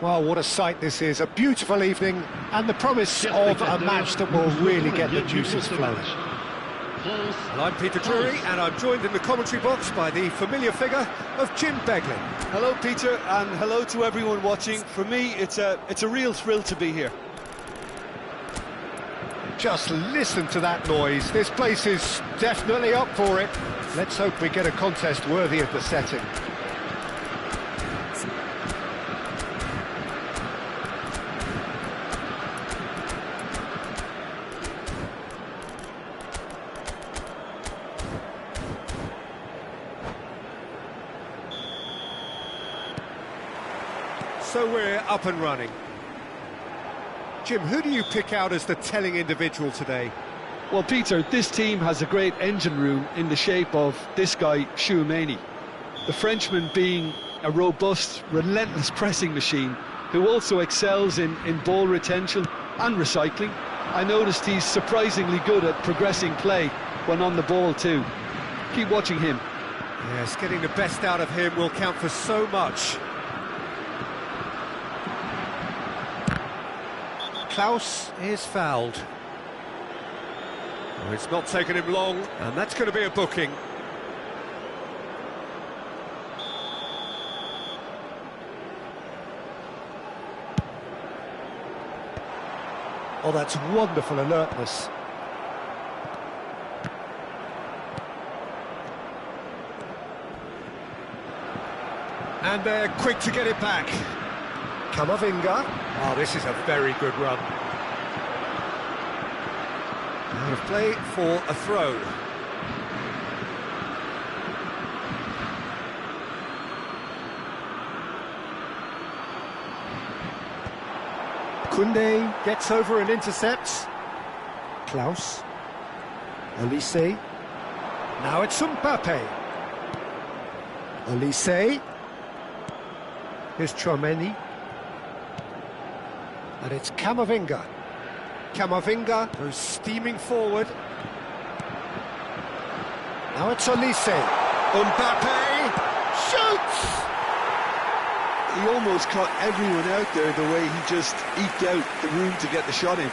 Well, what a sight this is, a beautiful evening, and the promise of a match that will really get the juices flowing. Well, I'm Peter Drury, and I'm joined in the commentary box by the familiar figure of Jim Beglin. Hello, Peter, and hello to everyone watching. For me, it's a real thrill to be here. Just listen to that noise. This place is definitely up for it. Let's hope we get a contest worthy of the setting. So we're up and running. Jim, who do you pick out as the telling individual today? Well, Peter, this team has a great engine room in the shape of this guy, Tchouaméni. The Frenchman being a robust, relentless pressing machine who also excels in ball retention and recycling. I noticed he's surprisingly good at progressing play when on the ball too. Keep watching him. Yes, getting the best out of him will count for so much. Klaus is fouled. Oh, it's not taken him long, and that's going to be a booking. Oh, that's wonderful alertness. And they're quick to get it back. Camavinga. Oh, this is a very good run. Out of play for a throw. Koundé gets over and intercepts. Klaus. Olise. Now it's Mbappe. Olise. Here's Tchouaméni. And it's Camavinga. Camavinga goes steaming forward. Now it's Olise. Mbappe shoots! He almost caught everyone out there the way he just eked out the room to get the shot in.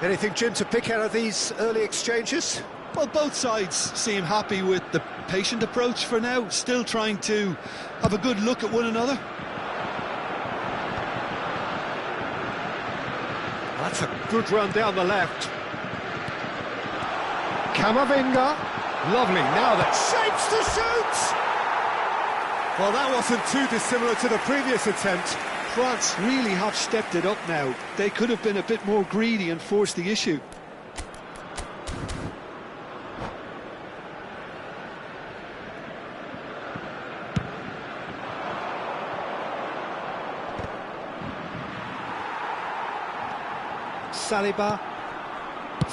Anything, Jim, to pick out of these early exchanges? Well, both sides seem happy with the patient approach for now, still trying to have a good look at one another. That's a good run down the left. Camavinga. Lovely, now that shapes to shoot! Well, that wasn't too dissimilar to the previous attempt. France really have stepped it up now. They could have been a bit more greedy and forced the issue. Saliba.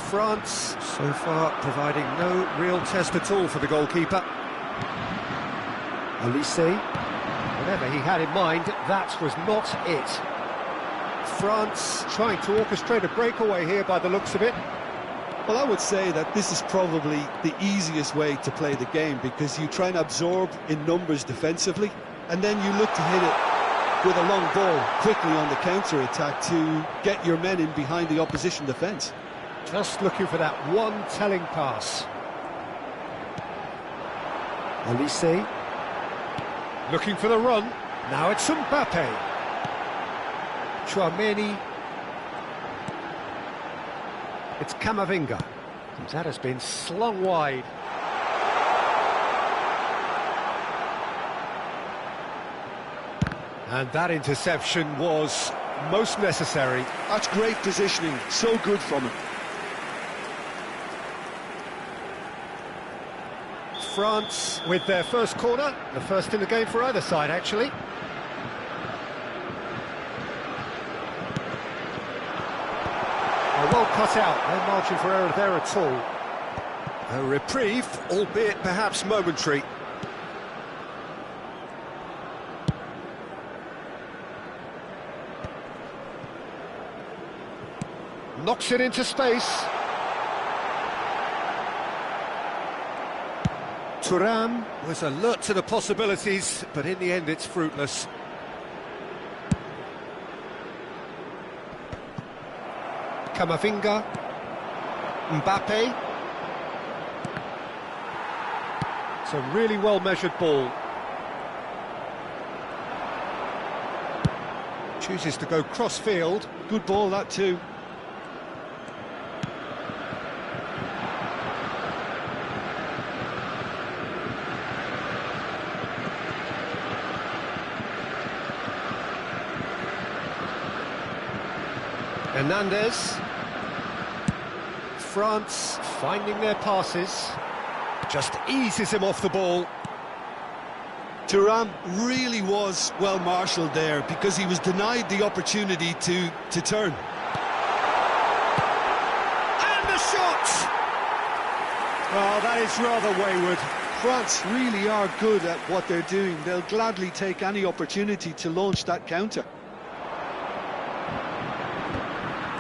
France, so far, providing no real test at all for the goalkeeper. Olise. Whatever he had in mind, that was not it. France trying to orchestrate a breakaway here by the looks of it. Well, I would say that this is probably the easiest way to play the game, because you try and absorb in numbers defensively, and then you look to hit it with a long ball quickly on the counter-attack to get your men in behind the opposition defence. Just looking for that one telling pass. Olise. Looking for the run. Now it's Mbappe. Tchouaméni. It's Camavinga. That has been slung wide. And that interception was most necessary. That's great positioning, so good from him. France with their first corner, the first in the game for either side, actually. Well cut out, no margin for error there at all. A reprieve, albeit perhaps momentary. Knocks it into space. Thuram was alert to the possibilities, but in the end it's fruitless. Camavinga, Mbappe. It's a really well-measured ball. Chooses to go cross-field. Good ball, that too. Hernandez. France finding their passes. Just eases him off the ball. Thuram really was well marshalled there because he was denied the opportunity to turn. And the shot! Oh, that is rather wayward. France really are good at what they're doing. They'll gladly take any opportunity to launch that counter.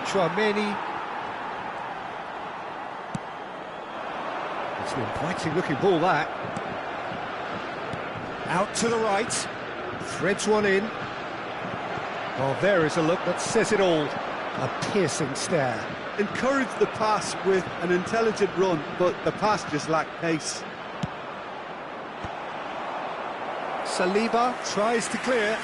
Tchouaméni. It's an inviting looking ball, that. Out to the right. Threads one in. Oh, there is a look that says it all. A piercing stare. Encouraged the pass with an intelligent run, but the pass just lacked pace. Saliba tries to clear.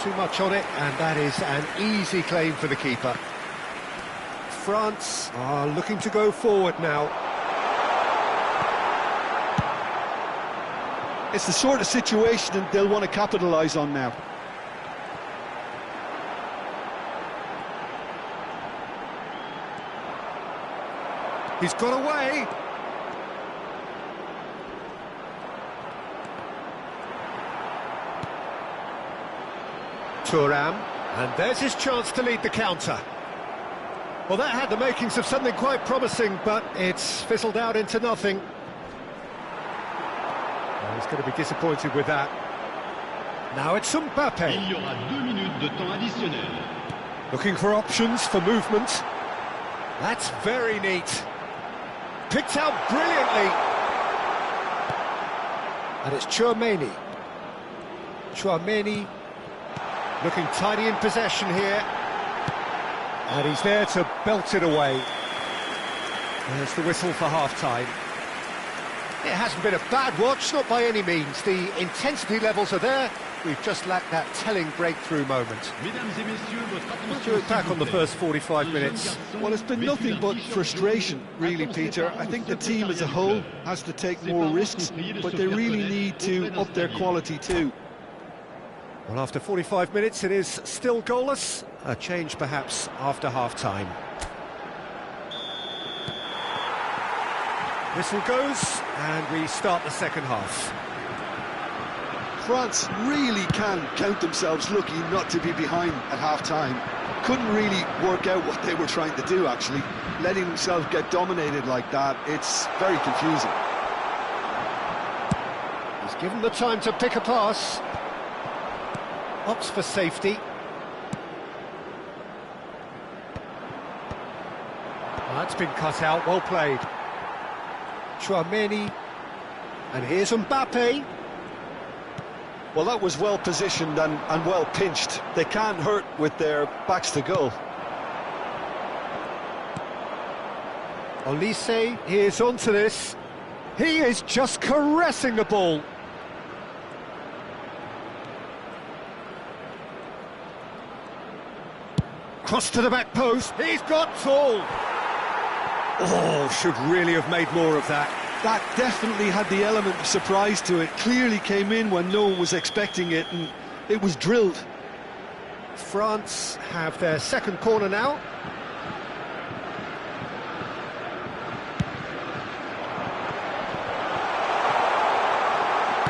Too much on it, and that is an easy claim for the keeper. France are looking to go forward now. It's the sort of situation that they'll want to capitalise on now. He's got away. Thuram, and there's his chance to lead the counter. Well, that had the makings of something quite promising, but it's fizzled out into nothing. Well, he's going to be disappointed with that. Now it's Mbappe. Il y aura 2 minutes de temps additionnel. Looking for options for movement. That's very neat. Picked out brilliantly. And it's Tchouaméni. Tchouaméni looking tidy in possession here. And he's there to belt it away. There's the whistle for half-time. It hasn't been a bad watch, not by any means. The intensity levels are there. We've just lacked that telling breakthrough moment. What's your back on the first 45 minutes? Well, it's been nothing but frustration, really, Peter. I think the team as a whole has to take more risks, but they really need to up their quality too. Well, after 45 minutes, it is still goalless. A change, perhaps, after half-time. Whistle goes, and we start the second half. France really can count themselves lucky not to be behind at half-time. Couldn't really work out what they were trying to do, actually. Letting themselves get dominated like that, it's very confusing. He's given the time to pick a pass. Opts for safety. Well, that's been cut out, well played. Tchouaméni. And here's Mbappe. Well, that was well positioned and well pinched. They can't hurt with their backs to goal. Olise, he is onto this. He is just caressing the ball. Cross to the back post. He's got tall. Oh, should really have made more of that. That definitely had the element of surprise to it. Clearly came in when no one was expecting it, and it was drilled. France have their second corner now.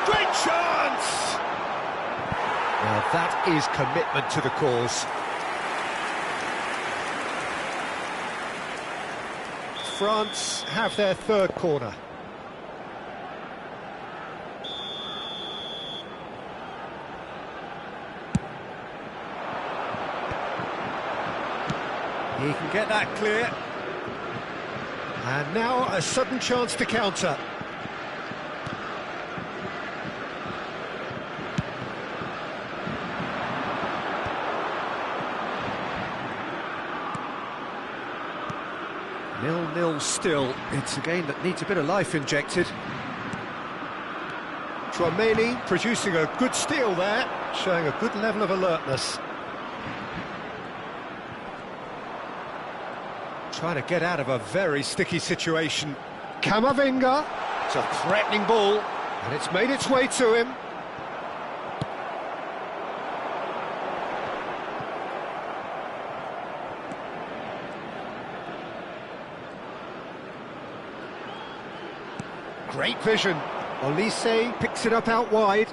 Great chance! Now that is commitment to the cause. France have their third corner. He can get that clear. And now a sudden chance to counter. Nil-nil still. It's a game that needs a bit of life injected. Tchouaméni producing a good steal there, showing a good level of alertness. Trying to get out of a very sticky situation. Camavinga. It's a threatening ball, and it's made its way to him. Great vision. Olise picks it up out wide.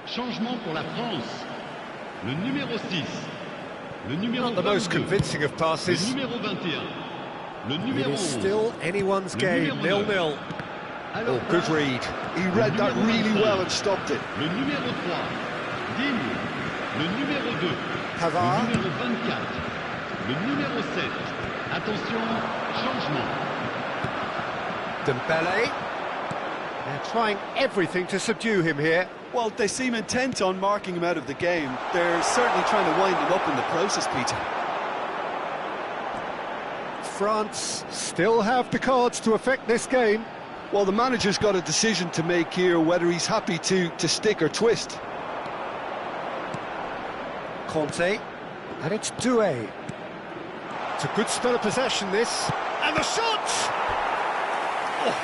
Changement pour la France. Le numéro 6. Le numéro Not the most 22. convincing of passes. Le numéro 21. Le numéro It is 11. still anyone's Le game, numéro 0-0. Alors, Oh, good read. He read that really well and stopped it. Le numéro 3. Digne. Le numéro 2. Pavard. Le numéro 24. Le numéro 7. Attention, changement. Dembele. They're trying everything to subdue him here. Well, they seem intent on marking him out of the game. They're certainly trying to wind him up in the process, Peter. France still have the cards to affect this game. Well, the manager's got a decision to make here, whether he's happy to stick or twist. Conte. And it's Doué. It's a good spell of possession, this. And the shot! Oh,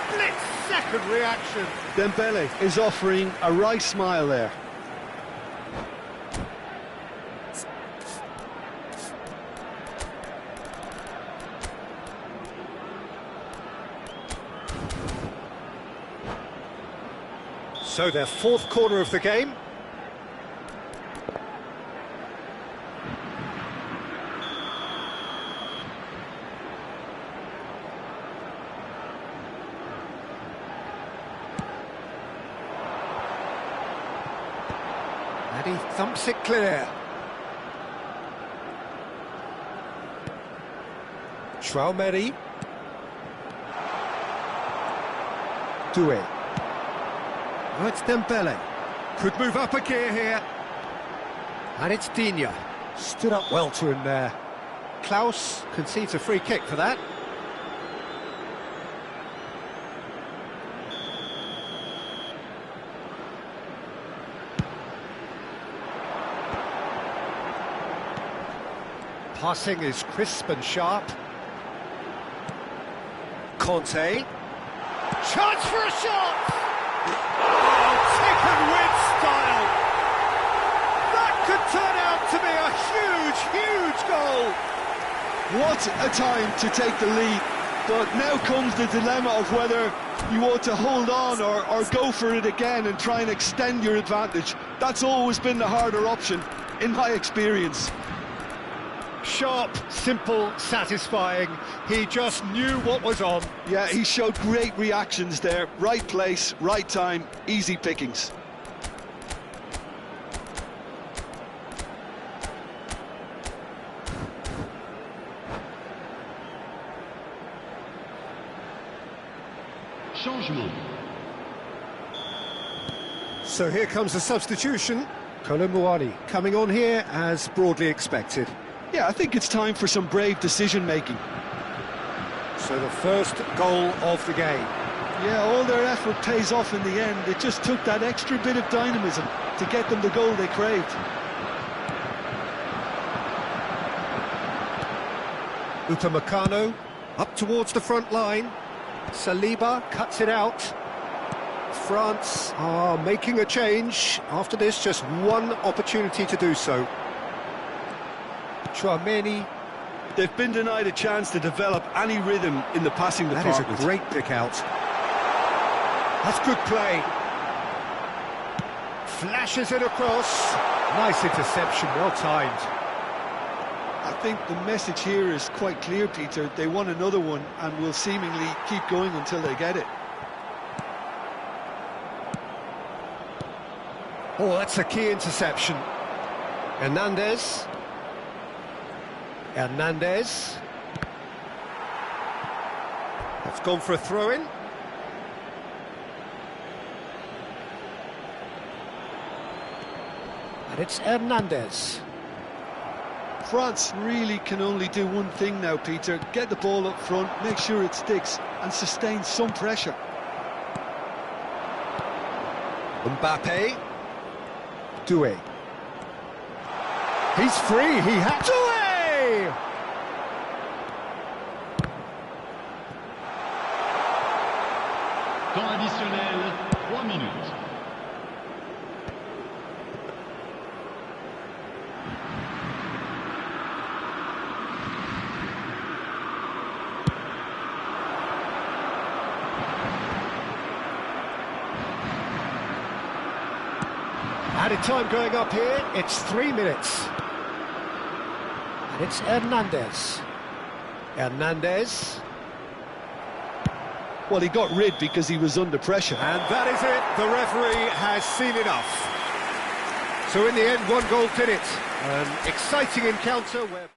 split-second reaction. Dembele is offering a right smile there. So their fourth corner of the game. And he thumps it clear. Tchouaméni. Doué. Oh, it's Dembele. Could move up a gear here. And it's Digne. Stood up well to him there. Klaus concedes a free kick for that. Passing is crisp and sharp. Conte. Chance for a shot! Oh, taken with style! That could turn out to be a huge, huge goal! What a time to take the lead. But now comes the dilemma of whether you ought to hold on or go for it again and try and extend your advantage. That's always been the harder option, in my experience. Sharp, simple, satisfying. He just knew what was on. Yeah, he showed great reactions there. Right place, right time, easy pickings. Changement. So here comes the substitution. Colomboani coming on here as broadly expected. Yeah, I think it's time for some brave decision-making. So the first goal of the game. Yeah, all their effort pays off in the end. It just took that extra bit of dynamism to get them the goal they craved. Upamecano, up towards the front line. Saliba cuts it out. France are making a change. After this, just one opportunity to do so. Tchouaméni. They've been denied a chance to develop any rhythm in the passing That department. is a great pick out. That's good play. Flashes it across. Nice interception, well timed. I think the message here is quite clear, Peter. They want another one and will seemingly keep going until they get it. Oh, that's a key interception. Hernandez. Hernandez. That's gone for a throw-in. And it's Hernandez. France really can only do one thing now, Peter. Get the ball up front, make sure it sticks, and sustain some pressure. Mbappe. Doué. He's free, he had Doué! Temps additionnel, 3 minutes. Added time going up here, it's 3 minutes. And it's Hernandez. Hernandez. Well, he got rid because he was under pressure. And that is it, the referee has seen enough. So in the end, one goal did it. An exciting encounter where...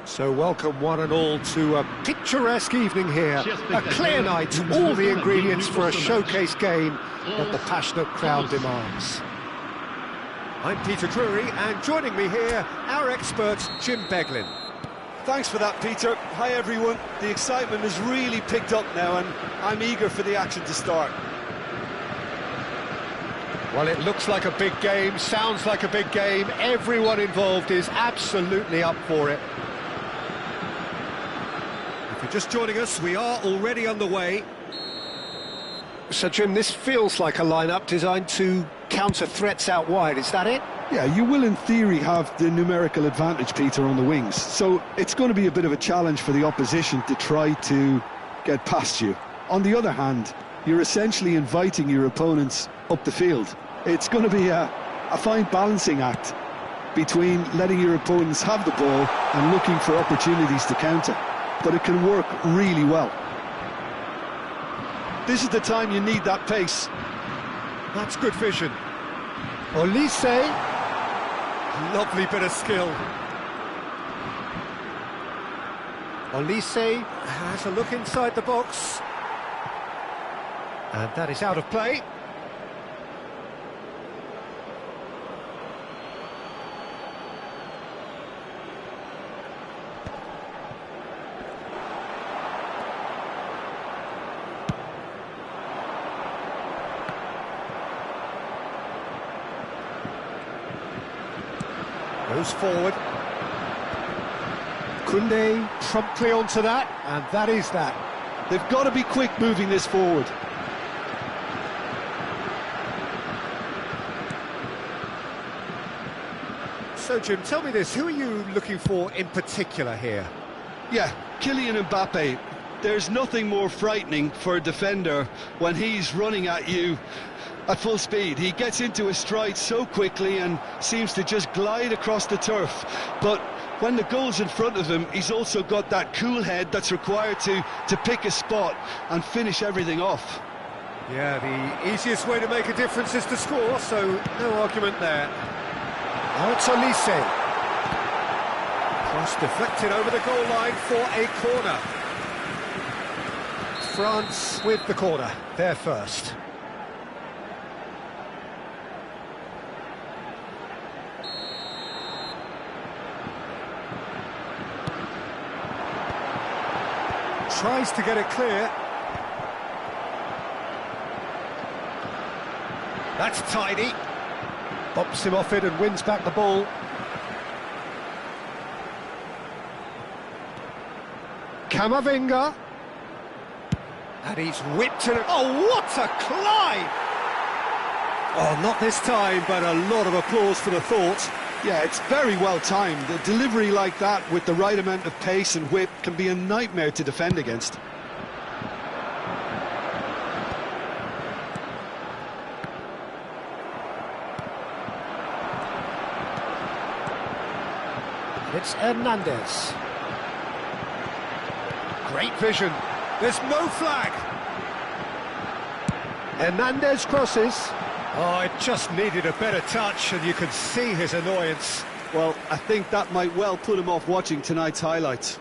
So welcome one and all to a picturesque evening here, a clear night, all the ingredients for a showcase game that the passionate crowd demands. I'm Peter Drury, and joining me here, our expert, Jim Beglin. Thanks for that, Peter. Hi, everyone. The excitement has really picked up now, and I'm eager for the action to start. Well, it looks like a big game, sounds like a big game. Everyone involved is absolutely up for it. If you're just joining us, we are already underway. So, Jim, this feels like a lineup designed to counter threats out wide, is that it? Yeah, you will in theory have the numerical advantage, Peter, on the wings. So it's going to be a bit of a challenge for the opposition to try to get past you. On the other hand, you're essentially inviting your opponents up the field. It's going to be a fine balancing act between letting your opponents have the ball and looking for opportunities to counter. But it can work really well. This is the time you need that pace. That's good vision. Olise. Lovely bit of skill. Olise has a look inside the box. And that is out of play. Goes forward. Koundé promptly onto that, and that is that. They've got to be quick moving this forward. So, Jim, tell me this, who are you looking for in particular here? Yeah, Kylian Mbappe. There's nothing more frightening for a defender when he's running at you at full speed. He gets into his stride so quickly and seems to just glide across the turf. But when the goal's in front of him, he's also got that cool head that's required to pick a spot and finish everything off. Yeah, the easiest way to make a difference is to score, so no argument there. Now it's Olise. Cross deflected over the goal line for a corner. France with the corner, they're first. Tries to get it clear. That's tidy. Bumps him off it and wins back the ball. Camavinga. And he's whipped it. Oh, what a climb! Oh, not this time, but a lot of applause for the thought. Yeah, it's very well timed. A delivery like that with the right amount of pace and whip can be a nightmare to defend against. It's Hernandez. Great vision. There's no flag. Hernandez crosses. Oh, it just needed a better touch, and you can see his annoyance. Well, I think that might well put him off watching tonight's highlights.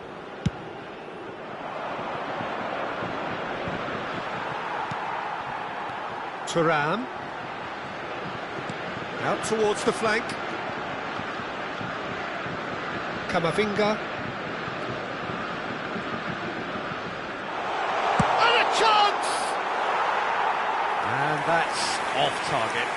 Thuram. Out towards the flank. Camavinga. And a chance! And that's off target.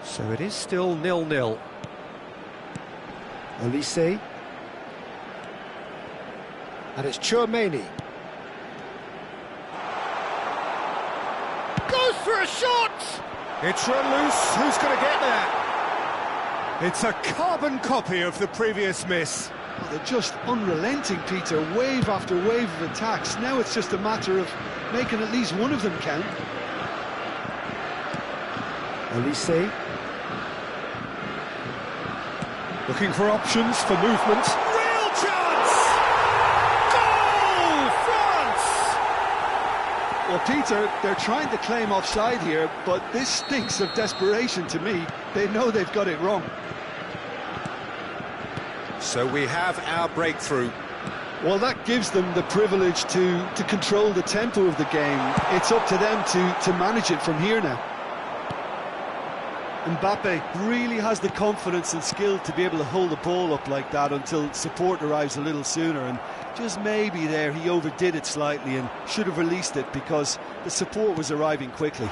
So it is still 0-0. Olise. And it's Tchouaméni. Goes for a shot! It's run loose. Who's going to get there? It's a carbon copy of the previous miss. Oh, they're just unrelenting, Peter. Wave after wave of attacks. Now it's just a matter of making at least one of them count. Olise. Looking for options for movement. Real chance! Goal, France! Well, Peter, they're trying to claim offside here, but this stinks of desperation to me. They know they've got it wrong. So we have our breakthrough. Well, that gives them the privilege to control the tempo of the game. It's up to them to manage it from here now. Mbappe really has the confidence and skill to be able to hold the ball up like that until support arrives a little sooner, and just maybe there he overdid it slightly and should have released it because the support was arriving quickly.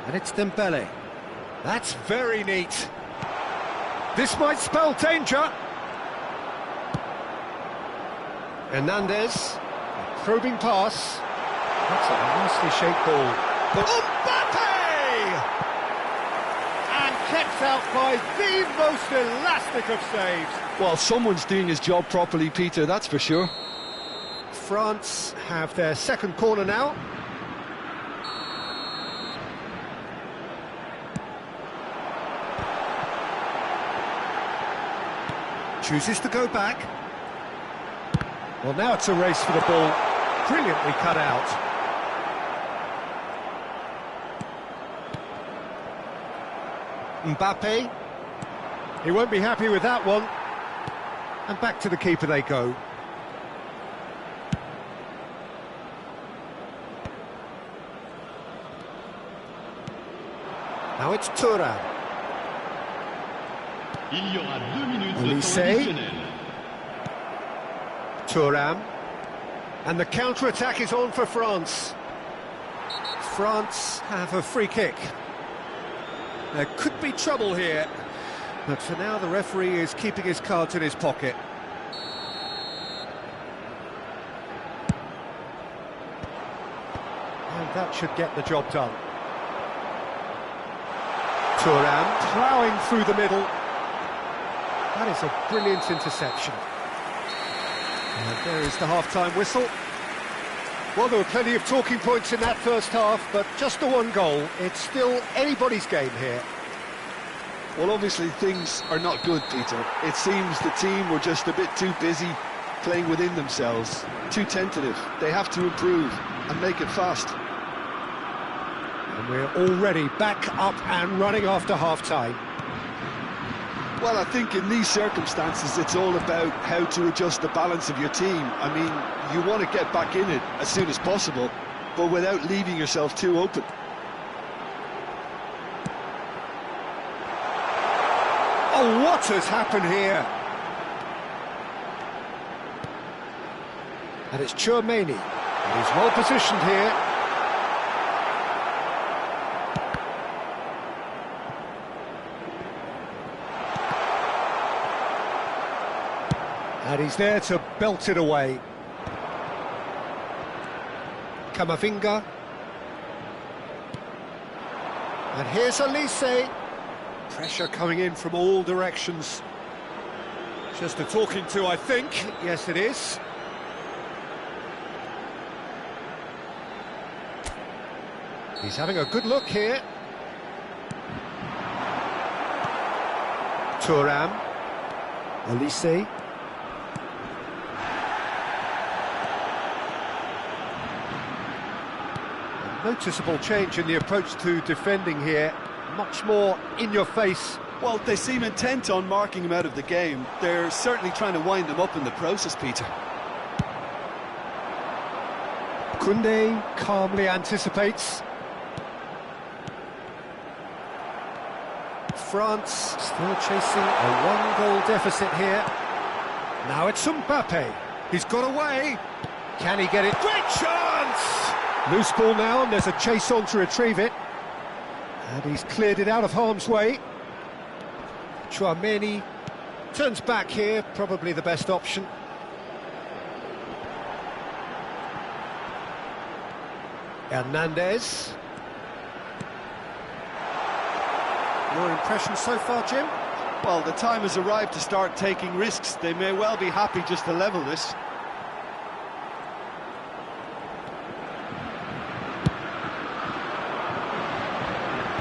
And it's Dembele. That's very neat. This might spell danger. Hernandez. Probing pass. That's a nicely shaped ball. Mbappe! And kept out by the most elastic of saves. Well, someone's doing his job properly, Peter, that's for sure. France have their second corner now. Chooses to go back. Well, now it's a race for the ball. Brilliantly cut out. Mbappe. He won't be happy with that one. And back to the keeper they go. Now it's Thuram. Il y aura 2 minutes de temps Olise. additionnel. Thuram. And the counter-attack is on for France. France have a free kick. There could be trouble here, but for now the referee is keeping his cards in his pocket. And that should get the job done. Thuram ploughing through the middle. That is a brilliant interception. And there is the half-time whistle. Well, there were plenty of talking points in that first half, but just the one goal. It's still anybody's game here. Well, obviously things are not good, Peter. It seems the team were just a bit too busy playing within themselves, too tentative. They have to improve and make it fast. And we're already back up and running after half-time. Well, I think in these circumstances it's all about how to adjust the balance of your team. I mean, you want to get back in it as soon as possible, but without leaving yourself too open. Oh, what has happened here? And it's Tchouaméni. He's well positioned here. And he's there to belt it away. Camavinga. And here's Olise. Pressure coming in from all directions. Just a talking to, I think. Yes, it is. He's having a good look here. Thuram. Olise. Noticeable change in the approach to defending here. Much more in your face. Well, they seem intent on marking him out of the game. They're certainly trying to wind him up in the process, Peter. Koundé calmly anticipates. France still chasing a one-goal deficit here. Now it's Mbappe. He's got away. Can he get it? Great chance! Loose ball now, and there's a chase on to retrieve it. And he's cleared it out of harm's way. Tchouaméni turns back here, probably the best option. Hernandez. Your impression so far, Jim? Well, the time has arrived to start taking risks. They may well be happy just to level this.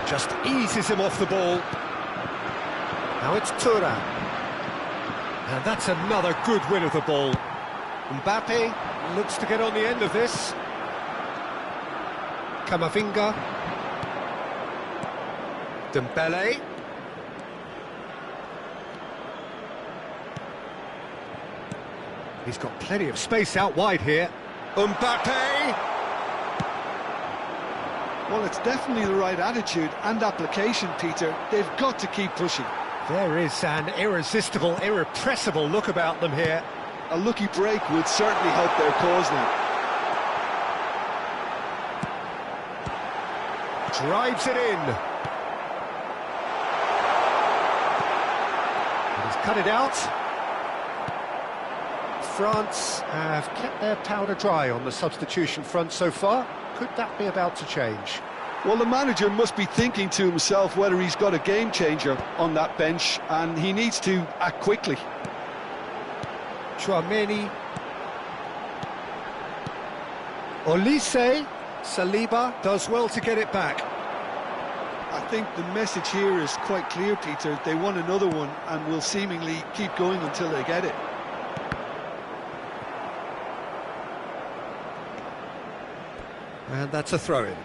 Just eases him off the ball. Now it's Thuram. And that's another good win of the ball. Mbappe looks to get on the end of this. Camavinga. Dembele. He's got plenty of space out wide here. Mbappe! Well, it's definitely the right attitude and application, Peter. They've got to keep pushing. There is an irresistible, irrepressible look about them here. A lucky break would certainly help their cause now. Drives it in. And he's cut it out. France have kept their powder dry on the substitution front so far. Could that be about to change? Well, the manager must be thinking to himself whether he's got a game changer on that bench, and he needs to act quickly. Tchouaméni. Olise, Saliba does well to get it back. I think the message here is quite clear, Peter. They want another one and will seemingly keep going until they get it. And that's a throw-in.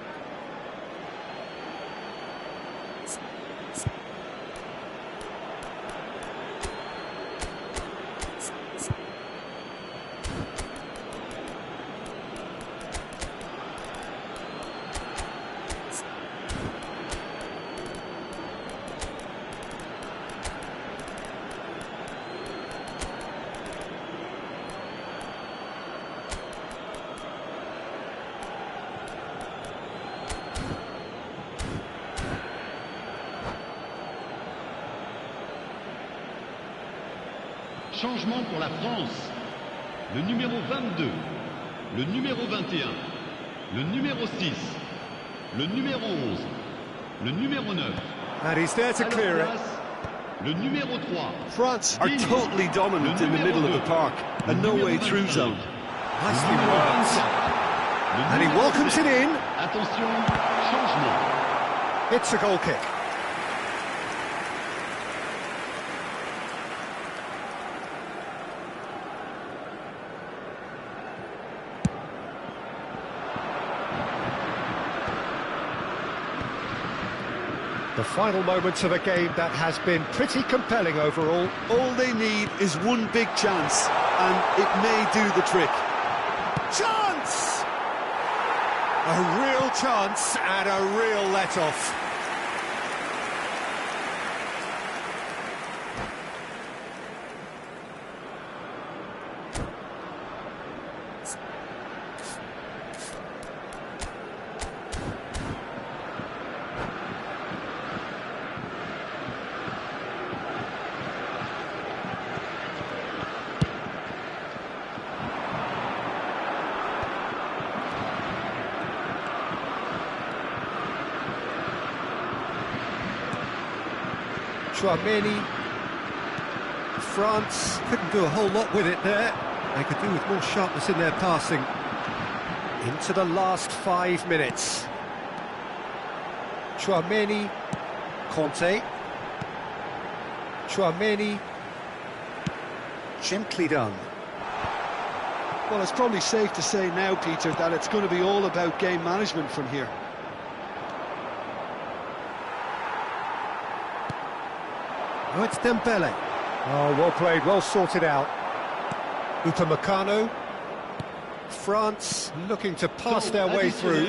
Changement pour la France. Le numéro 22, le numéro 21, le numéro 6, le numéro 11, le numéro 9. And he's there to clear it. Le numéro 3. France are totally dominant in the middle of the park, and no way through zone. Nicely worked. And he welcomes it in. Attention, changement. It's a goal kick. The final moments of a game that has been pretty compelling overall. All they need is one big chance, and it may do the trick. Chance! A real chance and a real let-off. Tchouaméni. France couldn't do a whole lot with it there. They could do with more sharpness in their passing. Into the last 5 minutes. Tchouaméni. Conte. Tchouaméni. Gently done. Well, it's probably safe to say now, Peter, that it's going to be all about game management from here. Oh, it's Dembele. Oh, well played, well sorted out. Upamecano. France looking to pass their way through.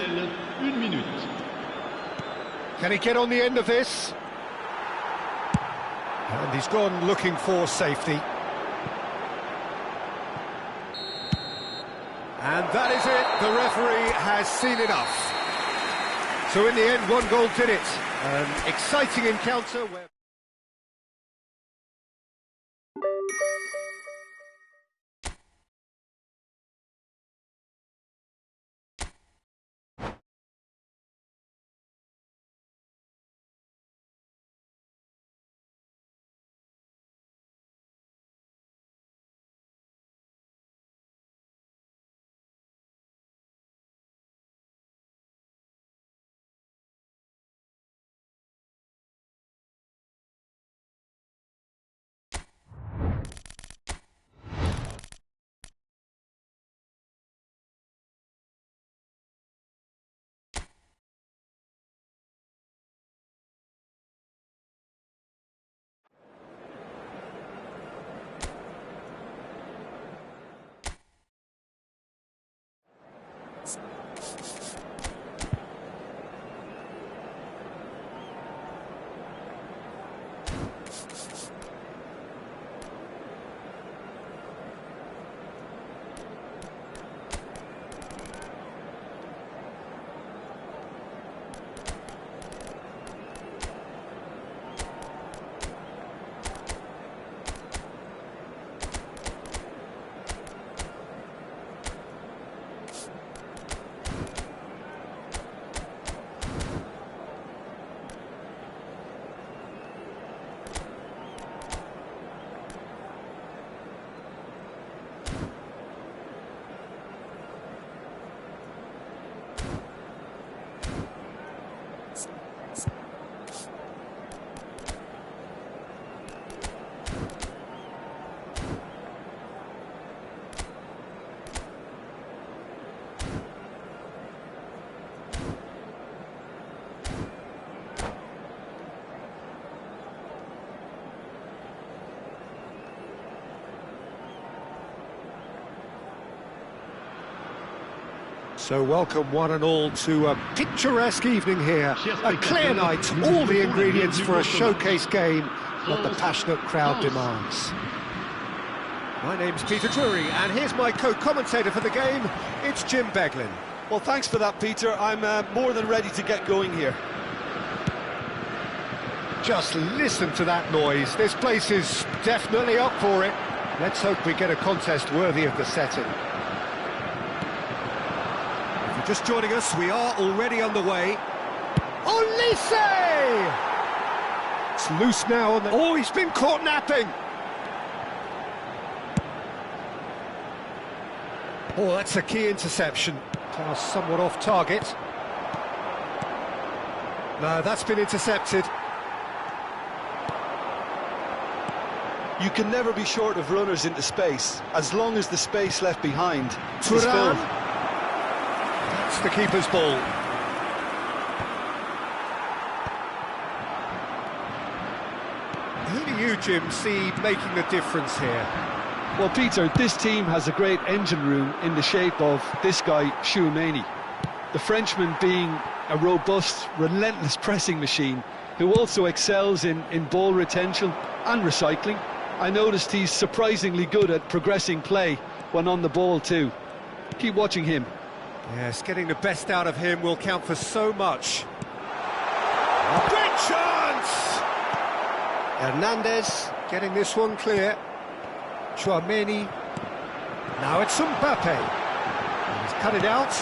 Une minute. Can he get on the end of this? And he's gone looking for safety. And that is it. The referee has seen enough. So in the end, one goal did it. An exciting encounter where... So welcome one and all to a picturesque evening here. A clear night, all the ingredients for a showcase game that the passionate crowd demands. My name's Peter Drury, and here's my co-commentator for the game, it's Jim Beglin. Well, thanks for that, Peter. I'm more than ready to get going here. Just listen to that noise. This place is definitely up for it. Let's hope we get a contest worthy of the setting. If you're just joining us, we are already underway. Olise! It's loose now. Oh, he's been caught napping. Oh, that's a key interception. Pass somewhat off target. No, that's been intercepted. You can never be short of runners into space, as long as the space left behind is full. That's the keeper's ball. Who do you, Jim, see making the difference here? Well, Peter, this team has a great engine room in the shape of this guy, Tchouaméni. The Frenchman being a robust, relentless pressing machine who also excels in ball retention and recycling. I noticed he's surprisingly good at progressing play when on the ball too. Keep watching him. Yes, getting the best out of him will count for so much. A great chance! Hernandez getting this one clear. Tchouaméni. Now it's Mbappe. He's cut it out.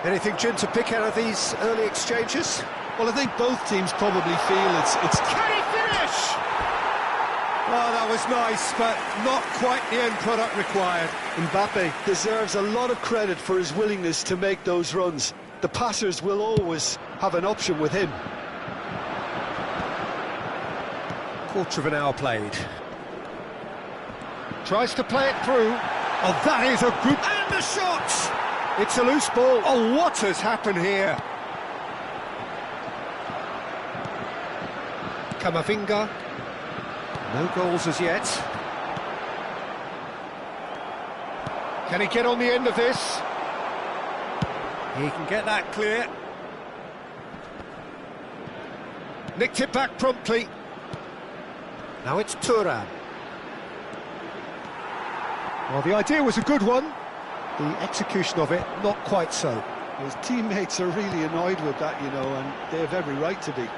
Anything, Jim, to pick out of these early exchanges? Well, I think both teams probably feel it's... Can he finish? Oh, that was nice, but not quite the end product required. Mbappe deserves a lot of credit for his willingness to make those runs. The passers will always have an option with him. Quarter of an hour played. Tries to play it through. Oh, that is a good... And the shot! It's a loose ball. Oh, what has happened here? Camavinga. No goals as yet. Can he get on the end of this? He can get that clear. Nicked it back promptly. Now it's Thuram. Well, the idea was a good one. The execution of it, not quite so. His teammates are really annoyed with that, you know, and they have every right to be.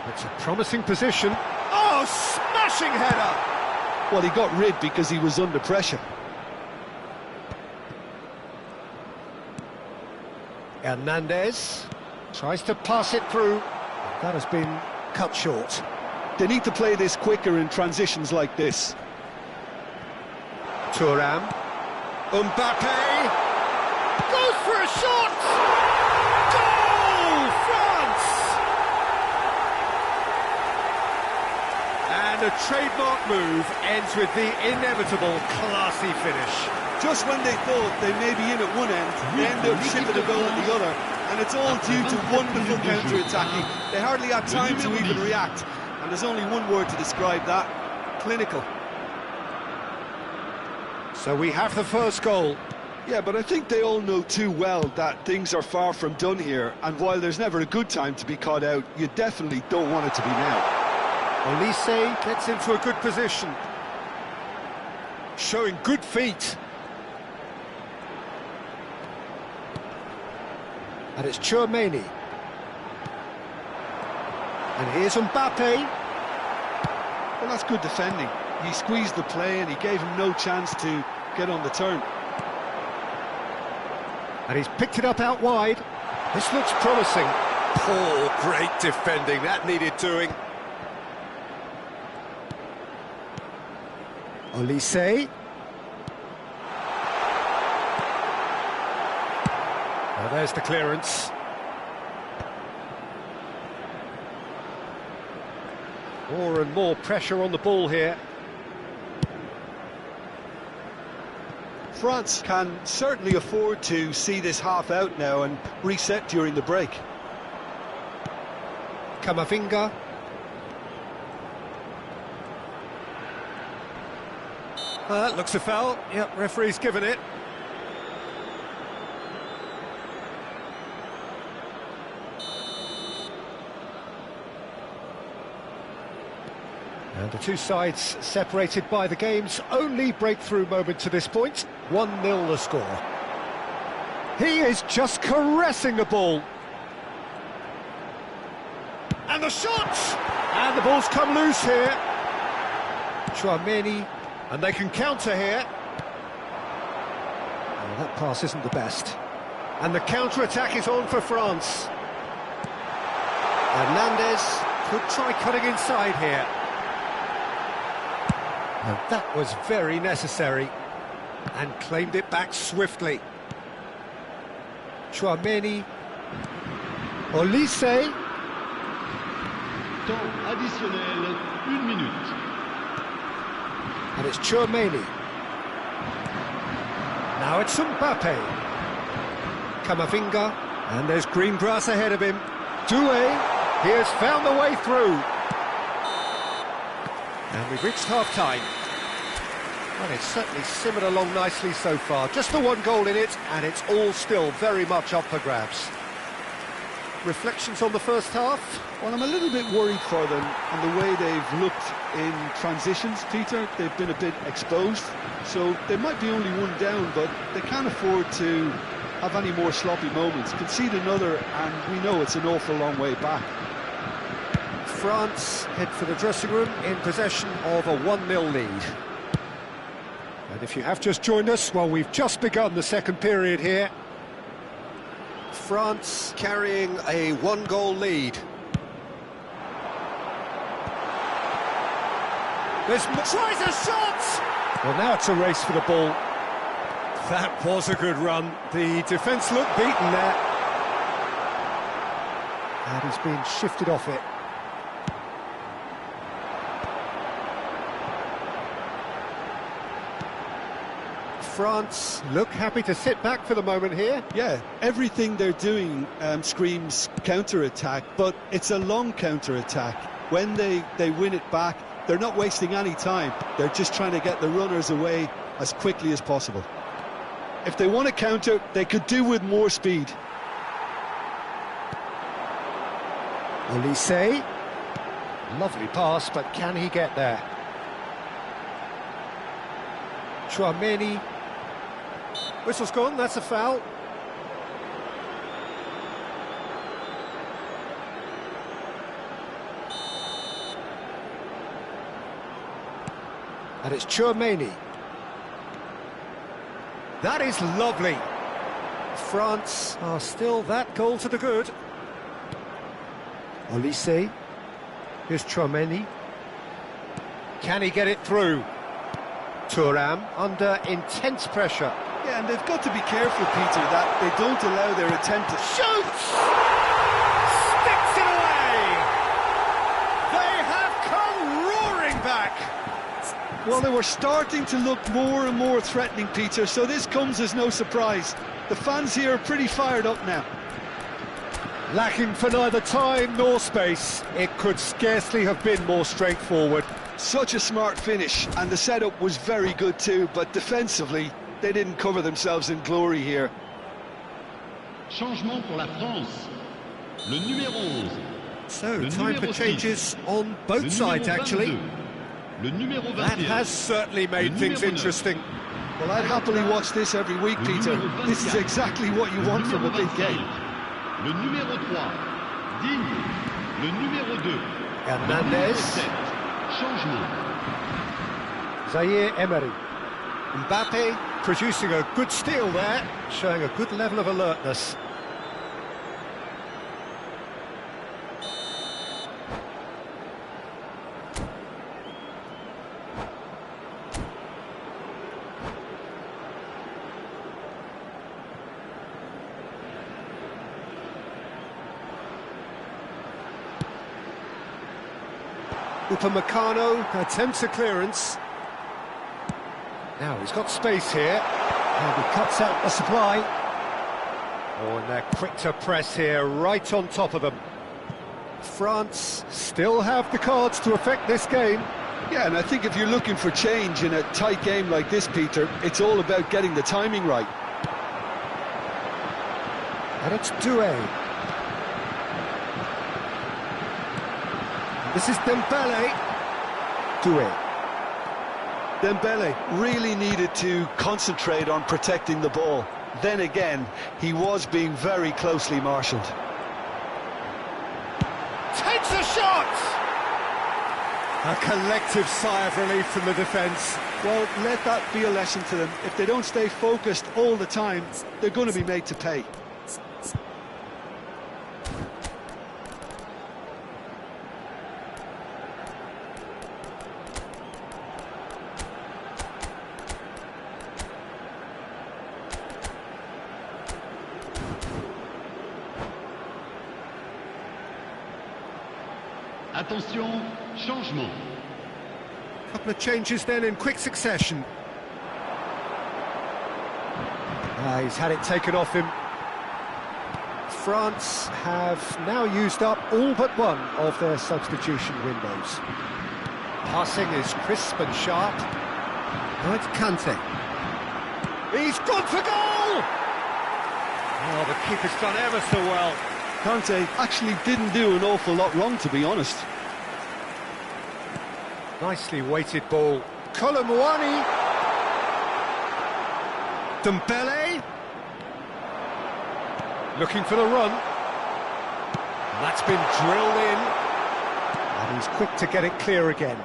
It's a promising position. Oh, smashing header! Well, he got rid because he was under pressure. Hernandez tries to pass it through. That has been cut short. They need to play this quicker in transitions like this. Thuram. Mbappe goes for a shot! Goal! France! And a trademark move ends with the inevitable classy finish. Just when they thought they may be in at one end, they end up shipping a goal at the other, and it's all due to wonderful counter-attacking. They hardly had time to even react, and there's only one word to describe that: clinical. So we have the first goal. Yeah, but I think they all know too well that things are far from done here, and while there's never a good time to be caught out, you definitely don't want it to be now. Olise gets into a good position. Showing good feet. And it's Tchouaméni. And here's Mbappe. Well, that's good defending. He squeezed the play and he gave him no chance to get on the turn. And he's picked it up out wide. This looks promising. Oh, great defending. That needed doing. Olise. Well, there's the clearance. More and more pressure on the ball here. France can certainly afford to see this half out now and reset during the break. Camavinga. That looks a foul. Yep, referee's given it. And the two sides separated by the game's only breakthrough moment to this point. 1-0 the score. He is just caressing the ball. And the shot! And the ball's come loose here. Tchouaméni, and they can counter here. Oh, that pass isn't the best. And the counter-attack is on for France. Hernandez could try cutting inside here. And that was very necessary. And claimed it back swiftly. Tchouaméni. Olise. Temps additionnel, 1 minute. And it's Tchouaméni. Now it's Mbappe. Camavinga. And there's green grass ahead of him. Doué. He has found the way through. And we've reached half-time. Well, it's certainly simmered along nicely so far. Just the one goal in it, and it's all still very much up for grabs. Reflections on the first half? Well, I'm a little bit worried for them on the way they've looked in transitions, Peter. They've been a bit exposed, so they might be only one down, but they can't afford to have any more sloppy moments. Concede another, and we know it's an awful long way back. France head for the dressing room in possession of a 1-0 lead. And if you have just joined us, well, we've just begun the second period here. France carrying a 1-goal lead. Tries a shot! Well, now it's a race for the ball. That was a good run. The defence looked beaten there. And he's been shifted off it. France look happy to sit back for the moment here. Yeah, everything they're doing screams counter-attack, but it's a long counter-attack. When they win it back, they're not wasting any time. They're just trying to get the runners away as quickly as possible. If they want to counter, they could do with more speed. Olise. Lovely pass, but can he get there? Tchouaméni. Whistle's gone, that's a foul. And it's Tchouaméni. That is lovely. France are still that goal to the good. Olise. Here's Tchouaméni. Can he get it through? Thuram under intense pressure. Yeah, and they've got to be careful, Peter, that they don't allow their attempt to... Shoots! Sticks it away! They have come roaring back! Well, they were starting to look more and more threatening, Peter, so this comes as no surprise. The fans here are pretty fired up now. Lacking for neither time nor space. It could scarcely have been more straightforward. Such a smart finish, and the setup was very good too, but defensively, they didn't cover themselves in glory here. Changement pour la France. Le numéro 11. So, time for changes on both sides, actually. Le numéro 21. That has certainly made things interesting. Well, I'd happily watch this every week, Peter. This is exactly what you want from a big game. Le numéro 3. Digne. Le numéro 2. Hernandez. Changement. Zaire Emery. Mbappe producing a good steal there, showing a good level of alertness. Upamecano attempts a clearance. Now he's got space here, and he cuts out the supply. Oh, and they're quick to press here, right on top of them. France still have the cards to affect this game. Yeah, and I think if you're looking for change in a tight game like this, Peter, it's all about getting the timing right. And it's Doué. This is Dembele. Doué. Dembele really needed to concentrate on protecting the ball. Then again, he was being very closely marshalled. Takes a shot! A collective sigh of relief from the defence. Well, let that be a lesson to them. If they don't stay focused all the time, they're going to be made to pay. Attention, changement. Couple of changes then in quick succession. He's had it taken off him. France have now used up all but one of their substitution windows. Passing is crisp and sharp. Now it's Kante. He's gone for goal! Oh, the keeper's done ever so well. Kante actually didn't do an awful lot wrong, to be honest. Nicely weighted ball. Kolo Muani. Dembele. Looking for the run. That's been drilled in. And he's quick to get it clear again.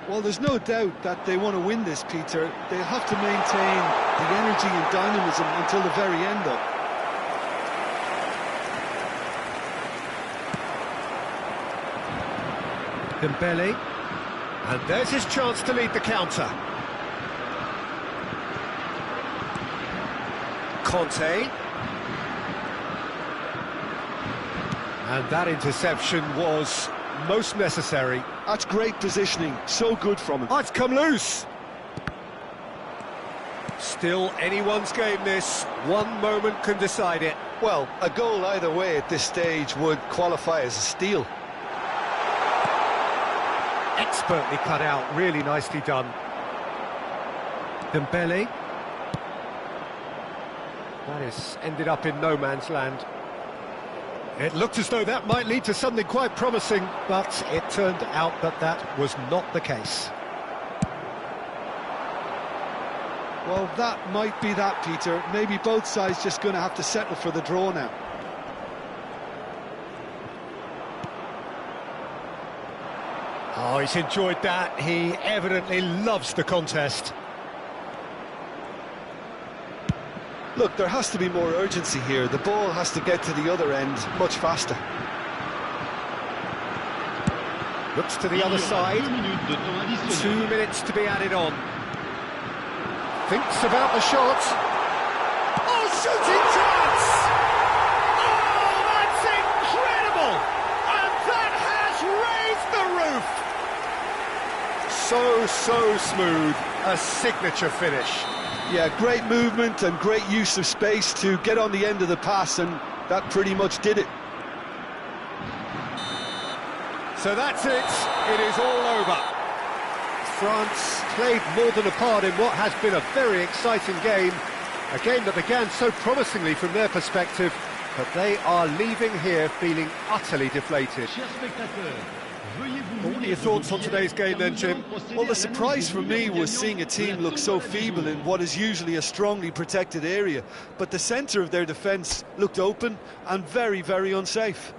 Well, there's no doubt that they want to win this, Peter. They'll have to maintain the energy and dynamism until the very end, though. Dembele, and there's his chance to lead the counter. Kante, and that interception was most necessary. That's great positioning, so good from him. Oh, it's come loose. Still anyone's game this, one moment can decide it. Well, a goal either way at this stage would qualify as a steal. Expertly cut out, really nicely done. Dembele. That has ended up in no man's land. It looked as though that might lead to something quite promising, but it turned out that that was not the case. Well, that might be that, Peter. Maybe both sides just going to have to settle for the draw now. Oh, he's enjoyed that. He evidently loves the contest. Look, there has to be more urgency here. The ball has to get to the other end much faster. Looks to the other side. 2 minutes to be added on. Thinks about the shot. Oh, shooting chance! Oh, that's incredible! And that has raised the roof! So smooth. A signature finish. Yeah, great movement and great use of space to get on the end of the pass, and that pretty much did it. So that's it. It is all over. France played more than a part in what has been a very exciting game. A game that began so promisingly from their perspective, but they are leaving here feeling utterly deflated. What are your thoughts on today's game then, Jim? Well, the surprise for me was seeing a team look so feeble in what is usually a strongly protected area, but the centre of their defence looked open and very, very unsafe.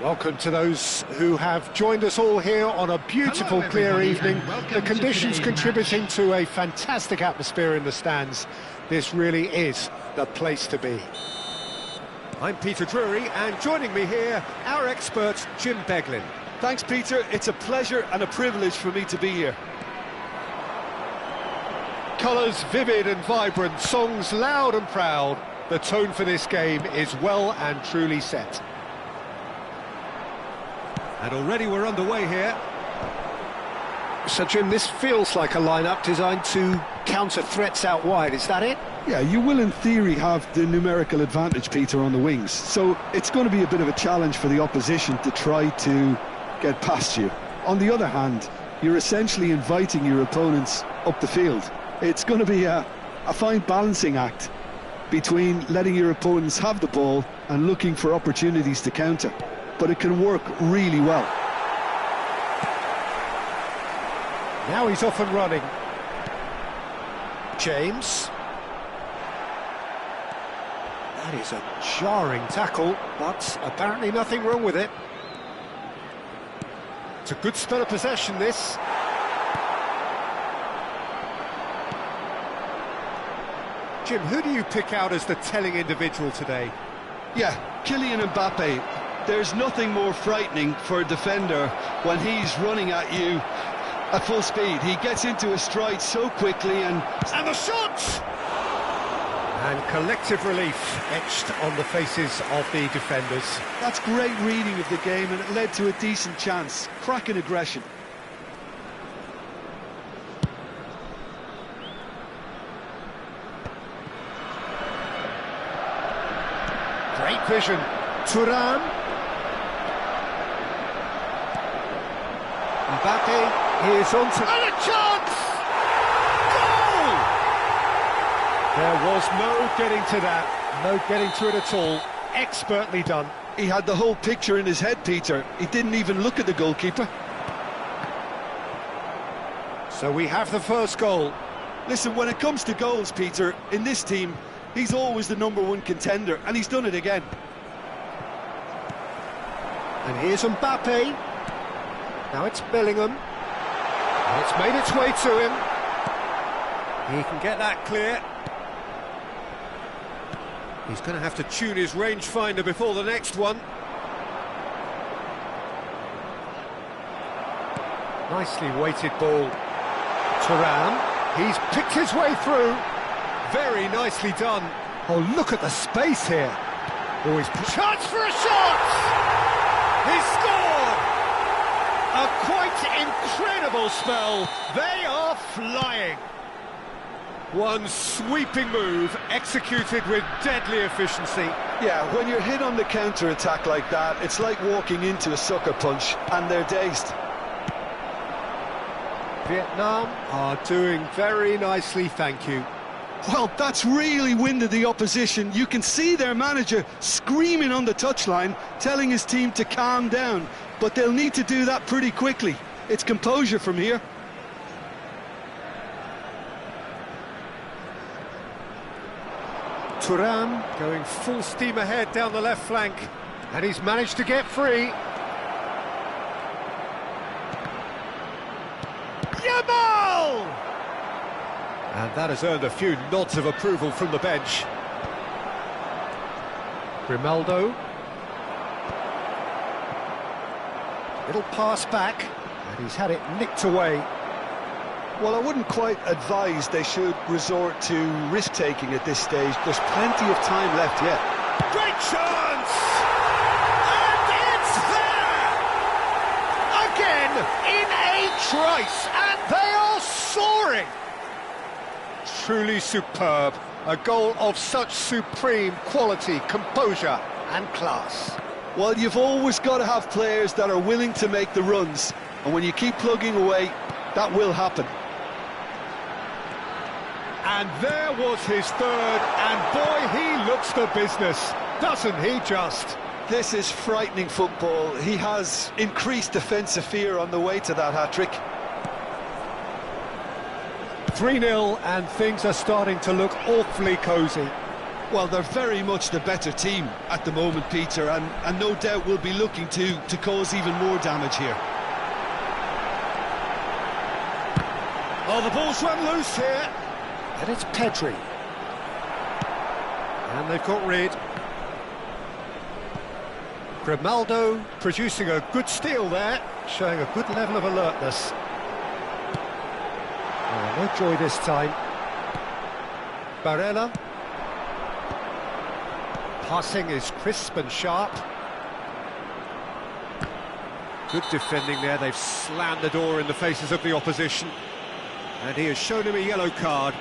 Welcome to those who have joined us all here on a beautiful, clear evening. The conditions contributing to a fantastic atmosphere in the stands. This really is the place to be. I'm Peter Drury, and joining me here, our expert, Jim Beglin. Thanks, Peter. It's a pleasure and a privilege for me to be here. Colours vivid and vibrant, songs loud and proud. The tone for this game is well and truly set. And already we're underway here. So, Jim, this feels like a lineup designed to counter threats out wide, is that it? Yeah, you will in theory have the numerical advantage, Peter, on the wings. So it's going to be a bit of a challenge for the opposition to try to get past you. On the other hand, you're essentially inviting your opponents up the field. It's going to be a fine balancing act between letting your opponents have the ball and looking for opportunities to counter. But it can work really well. Now he's off and running. James. That is a jarring tackle, but apparently nothing wrong with it. It's a good spell of possession, this. Jim, who do you pick out as the telling individual today? Yeah, Kylian Mbappe. There's nothing more frightening for a defender when he's running at you at full speed. He gets into a stride so quickly and the shot! And collective relief etched on the faces of the defenders. That's great reading of the game, and it led to a decent chance. Cracking aggression. Great vision. Thuram. Mbappe is on to... And a chance! Goal! There was no getting to that, no getting to it at all. Expertly done. He had the whole picture in his head, Peter. He didn't even look at the goalkeeper. So we have the first goal. Listen, when it comes to goals, Peter, in this team, he's always the #1 contender, and he's done it again. And here's Mbappe. Now it's Bellingham. And it's made its way to him. He can get that clear. He's going to have to tune his rangefinder before the next one. Nicely weighted ball. Thuram. He's picked his way through. Very nicely done. Oh, look at the space here. Oh, he's... Chance for a shot! He scored! A quite incredible spell. They are flying. One sweeping move, executed with deadly efficiency. Yeah, when you're hit on the counter-attack like that, it's like walking into a sucker punch, and they're dazed. Vietnam are doing very nicely, thank you. Well, that's really winded the opposition. You can see their manager screaming on the touchline, telling his team to calm down, but they'll need to do that pretty quickly. It's composure from here. Thuram going full steam ahead down the left flank, and he's managed to get free. Yamal! And that has earned a few nods of approval from the bench. Grimaldo. Little pass back, and he's had it nicked away. Well, I wouldn't quite advise they should resort to risk-taking at this stage. There's plenty of time left yet. Great chance! And it's there! Again, in a trice, and they are soaring! Truly superb. A goal of such supreme quality, composure and class. Well, you've always got to have players that are willing to make the runs, and when you keep plugging away, that will happen. And there was his third, and boy, he looks the business, doesn't he just? This is frightening football. He has increased defensive fear on the way to that hat-trick. 3-0, and things are starting to look awfully cosy. Well, they're very much the better team at the moment, Peter, and no doubt will be looking to cause even more damage here. Oh, the ball's run loose here. And it's Pedri. And they've got rid. Grimaldo producing a good steal there, showing a good level of alertness. Oh, no joy this time. Barella. Passing is crisp and sharp. Good defending there, they've slammed the door in the faces of the opposition. And he has shown him a yellow card.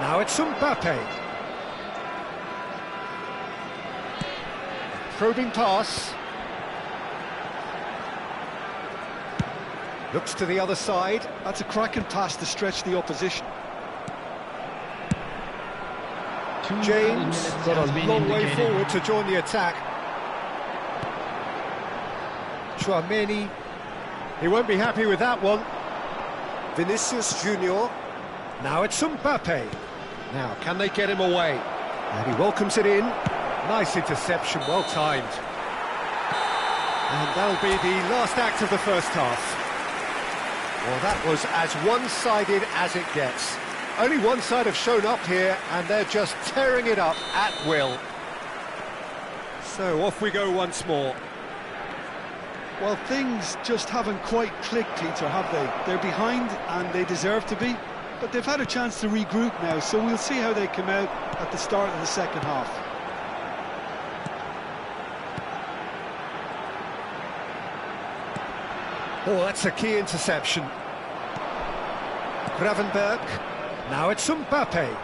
Now it's Mbappe. Probing pass. Looks to the other side. That's a cracking pass to stretch the opposition. James got a long way forward to join the attack. Tchouaméni, he won't be happy with that one. Vinicius Junior. Now it's Mbappe. Now, can they get him away? And he welcomes it in. Nice interception, well timed. And that'll be the last act of the first half. Well, that was as one-sided as it gets. Only one side have shown up here, and they're just tearing it up at will. So off we go once more. Well, things just haven't quite clicked, Peter, have they? They're behind, and they deserve to be. But they've had a chance to regroup now, so we'll see how they come out at the start of the second half. Oh, that's a key interception. Gravenberg. Now it's Mbappe.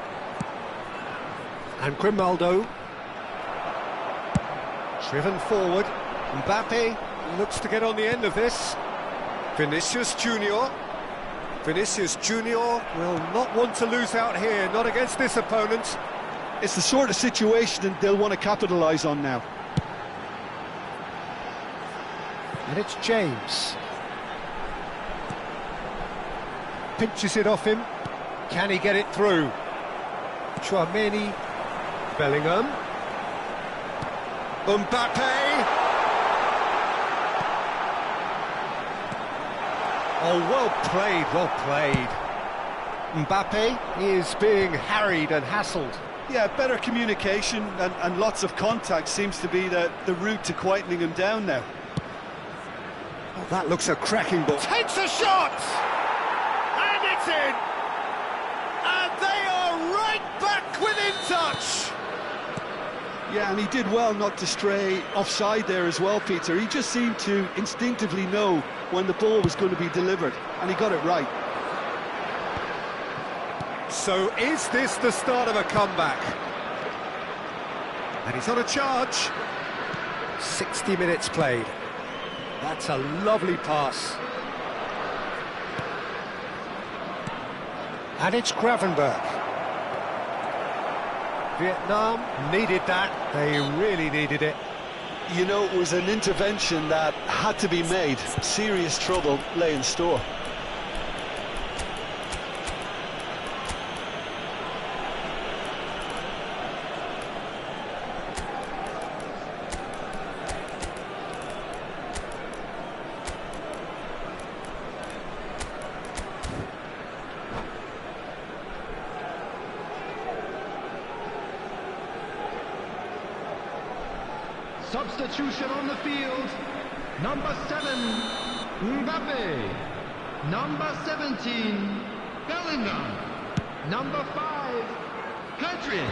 And Grimaldo. Driven forward. Mbappe looks to get on the end of this. Vinicius Junior. Vinicius Junior will not want to lose out here, not against this opponent. It's the sort of situation that they'll want to capitalise on now. And it's James. Pinches it off him. Can he get it through? Tchouaméni. Bellingham. Mbappe. Oh, well played, well played. Mbappe is being harried and hassled. Yeah, better communication and lots of contact seems to be the route to quietening him down now. Oh, that looks a cracking ball. Takes a shot! And it's in! And they are right back within touch! Yeah, and he did well not to stray offside there as well, Peter. He just seemed to instinctively know when the ball was going to be delivered, and he got it right. So is this the start of a comeback? And he's on a charge. 60 minutes played. That's a lovely pass. And it's Gravenberch. Vietnam needed that. They really needed it. You know, it was an intervention that had to be made. Serious trouble lay in store. Substitution on the field. Number 7, Mbappe. Number 17, Bellingham. Number 5, Pedri.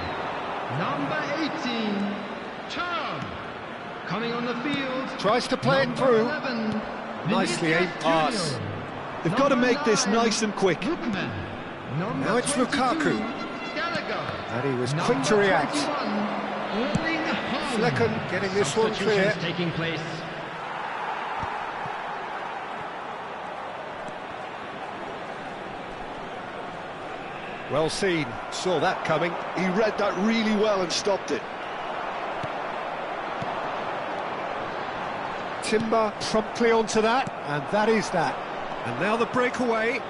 Number 18, Thuram. Coming on the field. Tries to play it through. 11, Nicely aimed pass. Junior. They've got to Number make this 9, nice and quick. Lookman. Number Now it's 22, Lukaku. Gallagher. And he was quick Number to react. 21, Erling Haaland. Flecken getting this one clear. Substitutions taking place. Well seen, saw that coming. He read that really well and stopped it. Timber promptly onto that, and that is that. And now the breakaway.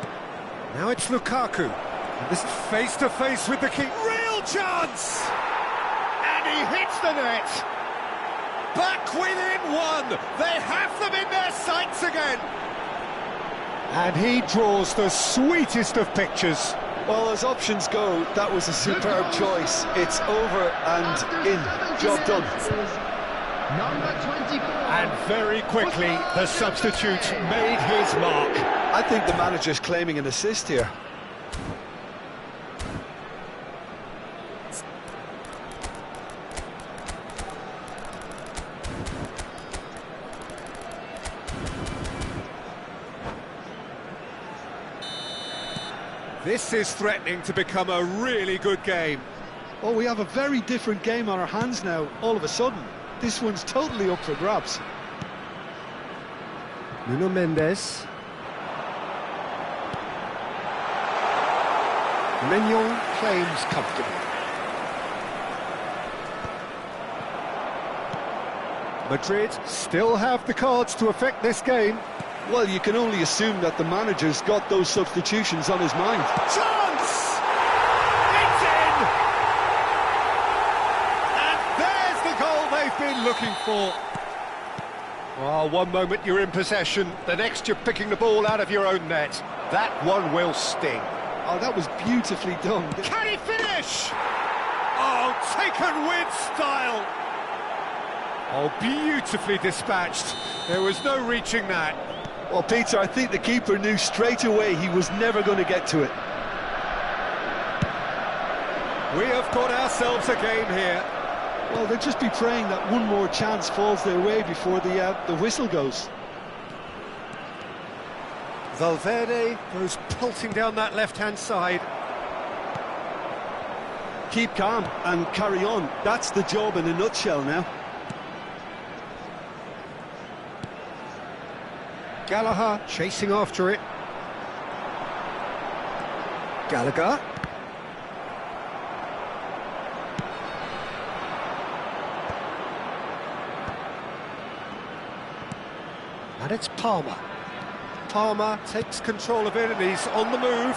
Now it's Lukaku. And this is face-to-face with the keeper. Real chance! And he hits the net. Back within one. They have them in their sights again. And he draws the sweetest of pictures. Well, as options go, that was a superb choice. It's over and in. Job done. Number 24. And very quickly, the substitute made his mark. I think the manager's claiming an assist here. This is threatening to become a really good game. Oh, we have a very different game on our hands now, all of a sudden. This one's totally up for grabs. Nuno Mendes. Mignon claims comfortably. Madrid still have the cards to affect this game. Well, you can only assume that the manager's got those substitutions on his mind. Chance! It's in! And there's the goal they've been looking for. Well, one moment you're in possession, the next you're picking the ball out of your own net. That one will sting. Oh, that was beautifully done. Can he finish? Oh, taken with style. Oh, beautifully dispatched. There was no reaching that. Well, Peter, I think the keeper knew straight away he was never going to get to it. We have got ourselves a game here. Well, they'll just be praying that one more chance falls their way before the whistle goes. Valverde goes pelting down that left-hand side. Keep calm and carry on. That's the job in a nutshell now. Gallagher chasing after it. Gallagher. And it's Palmer. Palmer takes control of it and he's on the move.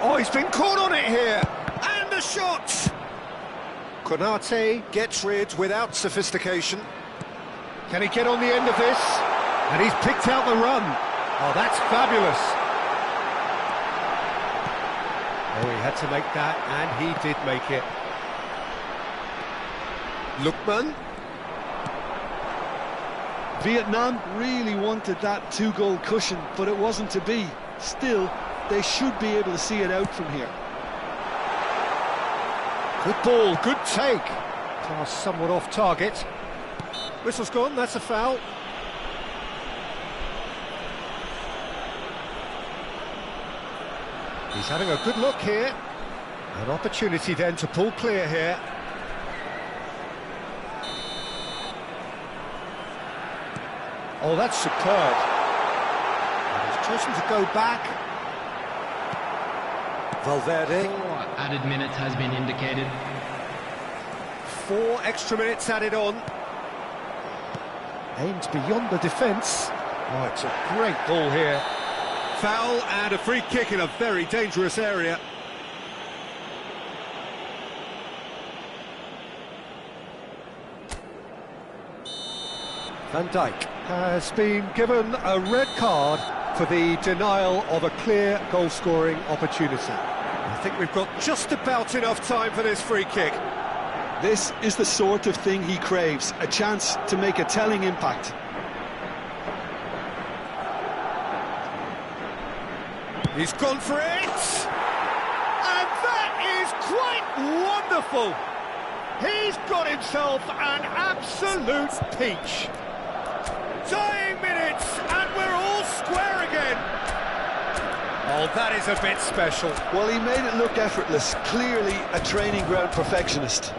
Oh, he's been caught on it here. And a shot! Konate gets rid without sophistication. Can he get on the end of this? And he's picked out the run. Oh, that's fabulous. Oh, he had to make that, and he did make it. Lookman. Vietnam really wanted that two-goal cushion, but it wasn't to be. Still, they should be able to see it out from here. Good ball, good take. Pass somewhat off target. Whistle's gone, that's a foul. He's having a good look here. An opportunity then to pull clear here. Oh, that's superb. And he's chosen to go back. Valverde. 4 added minutes has been indicated. 4 extra minutes added on. Aimed beyond the defence. Oh, it's a great ball here. Foul and a free kick in a very dangerous area. Van Dijk has been given a red card for the denial of a clear goal-scoring opportunity. I think we've got just about enough time for this free kick. This is the sort of thing he craves, a chance to make a telling impact. He's gone for it! And that is quite wonderful! He's got himself an absolute peach. Dying minutes, and we're all square again. Oh, that is a bit special. Well, he made it look effortless, clearly a training ground perfectionist.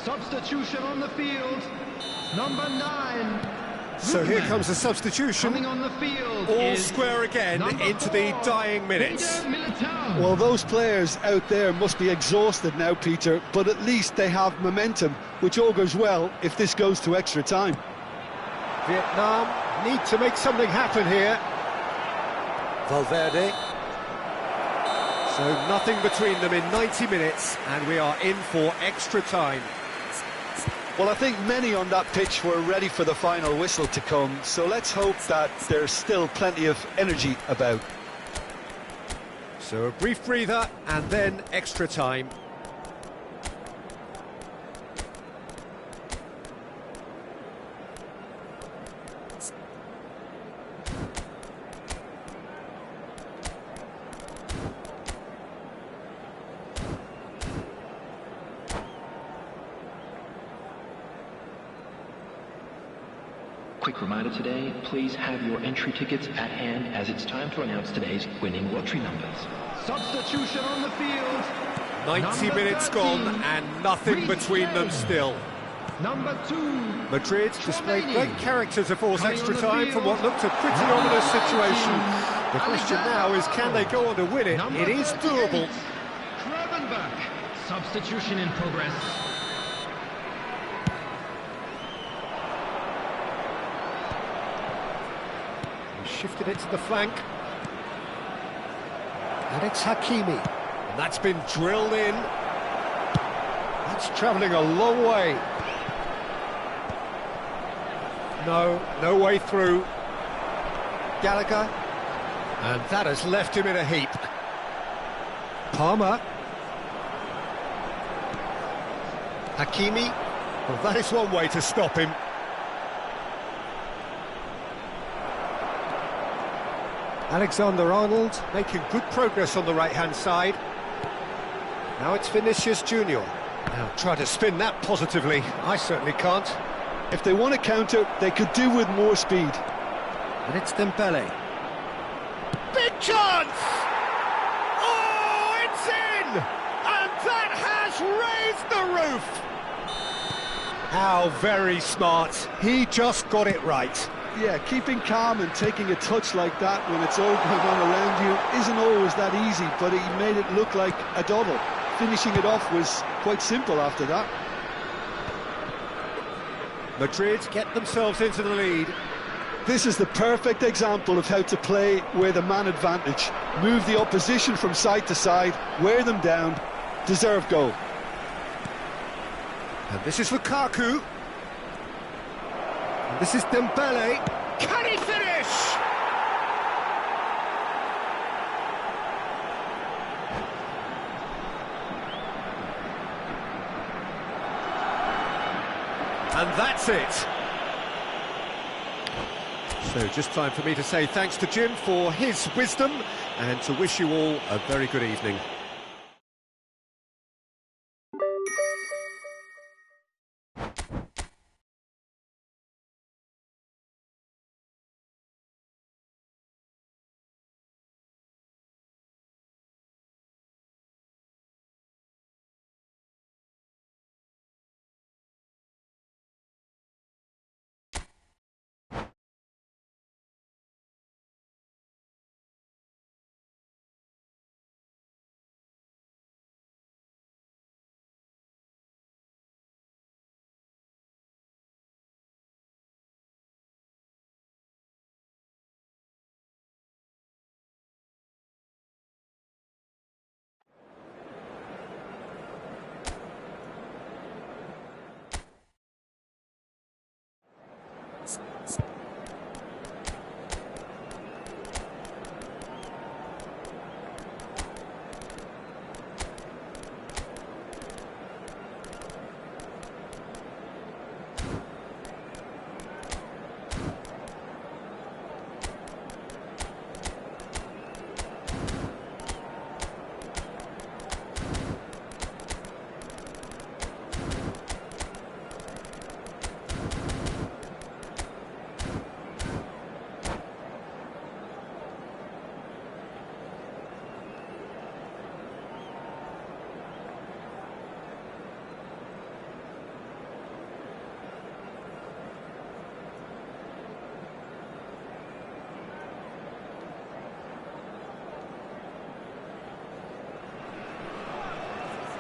Substitution on the field. Number 9. So here comes the substitution. Coming on the field. All square again into the dying minutes. Well, those players out there must be exhausted now, Peter, but at least they have momentum, which augurs well if this goes to extra time. Vietnam need to make something happen here. Valverde. So nothing between them in 90 minutes, and we are in for extra time. Well, I think many on that pitch were ready for the final whistle to come, so let's hope that there's still plenty of energy about. So a brief breather, and then extra time. Quick reminder today, please have your entry tickets at hand as it's time to announce today's winning lottery numbers. Substitution on the field. 90 minutes gone and nothing between them still. Number 2. Madrid displayed great character to force extra time from what looked a pretty ominous situation. The question now is, can they go on to win it? It is doable. Gravenberch. Substitution in progress. Shifted it to the flank. And it's Hakimi. And that's been drilled in. That's travelling a long way. No way through. Gallagher. And that has left him in a heap. Palmer. Hakimi. Well, that is one way to stop him. Alexander-Arnold making good progress on the right-hand side. Now it's Vinicius Junior. Now try to spin that positively. I certainly can't. If they want to counter, they could do with more speed. And it's Dembele. Big chance! Oh, it's in! And that has raised the roof! How very smart. He just got it right. Yeah, keeping calm and taking a touch like that when it's all going on around you isn't always that easy, but he made it look like a double. Finishing it off was quite simple after that. Madrid get themselves into the lead. This is the perfect example of how to play with a man advantage. Move the opposition from side to side, wear them down, deserve goal. And this is Lukaku. And this is Dembele. Can he finish? And that's it. So just time for me to say thanks to Jim for his wisdom and to wish you all a very good evening.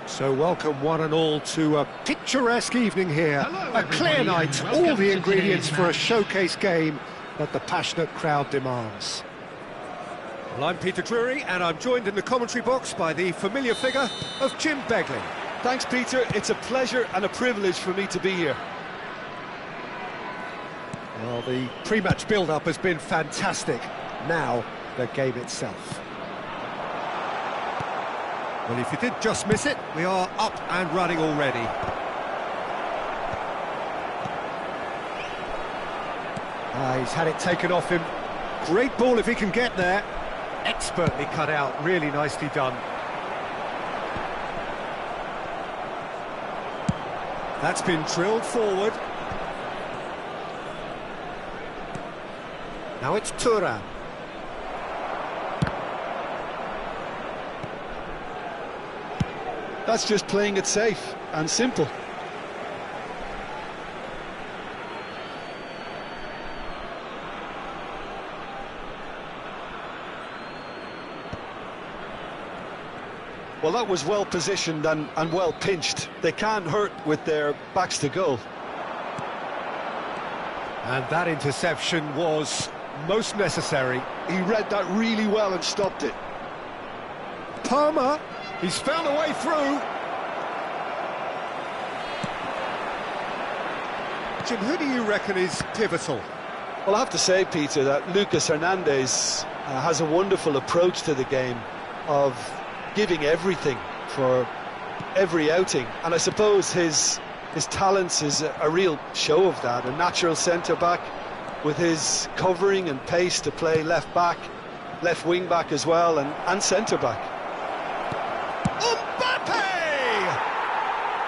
So welcome one and all to a picturesque evening here. A clear night, all the ingredients for a showcase game that the passionate crowd demands. Well, I'm Peter Drury and I'm joined in the commentary box by the familiar figure of Jim Beglin. Thanks, Peter. It's a pleasure and a privilege for me to be here. Well, the pre-match build-up has been fantastic. Now, the game itself. Well, if you did just miss it, we are up and running already. He's had it taken off him. Great ball if he can get there. Expertly cut out, really nicely done. That's been drilled forward. Now it's Thuram. That's just playing it safe and simple. Well, that was well positioned and well pinched. They can't hurt with their backs to goal. And that interception was most necessary. He read that really well and stopped it. Palmer, he's found a way through. Jim, who do you reckon is pivotal? Well, I have to say, Peter, that Lucas Hernandez has a wonderful approach to the game of giving everything for every outing, and I suppose his talents is a real show of that. A natural centre-back with his covering and pace to play left-back, left wing-back as well, and centre-back. Mbappe!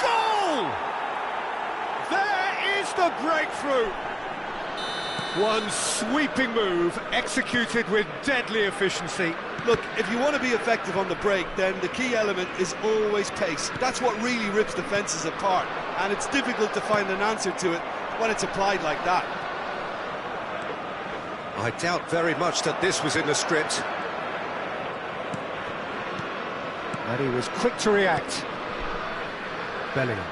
Goal! There is the breakthrough! One sweeping move, executed with deadly efficiency. Look, if you want to be effective on the break, then the key element is always pace. That's what really rips defences apart, and it's difficult to find an answer to it when it's applied like that. I doubt very much that this was in the script. And he was quick to react. Bellingham.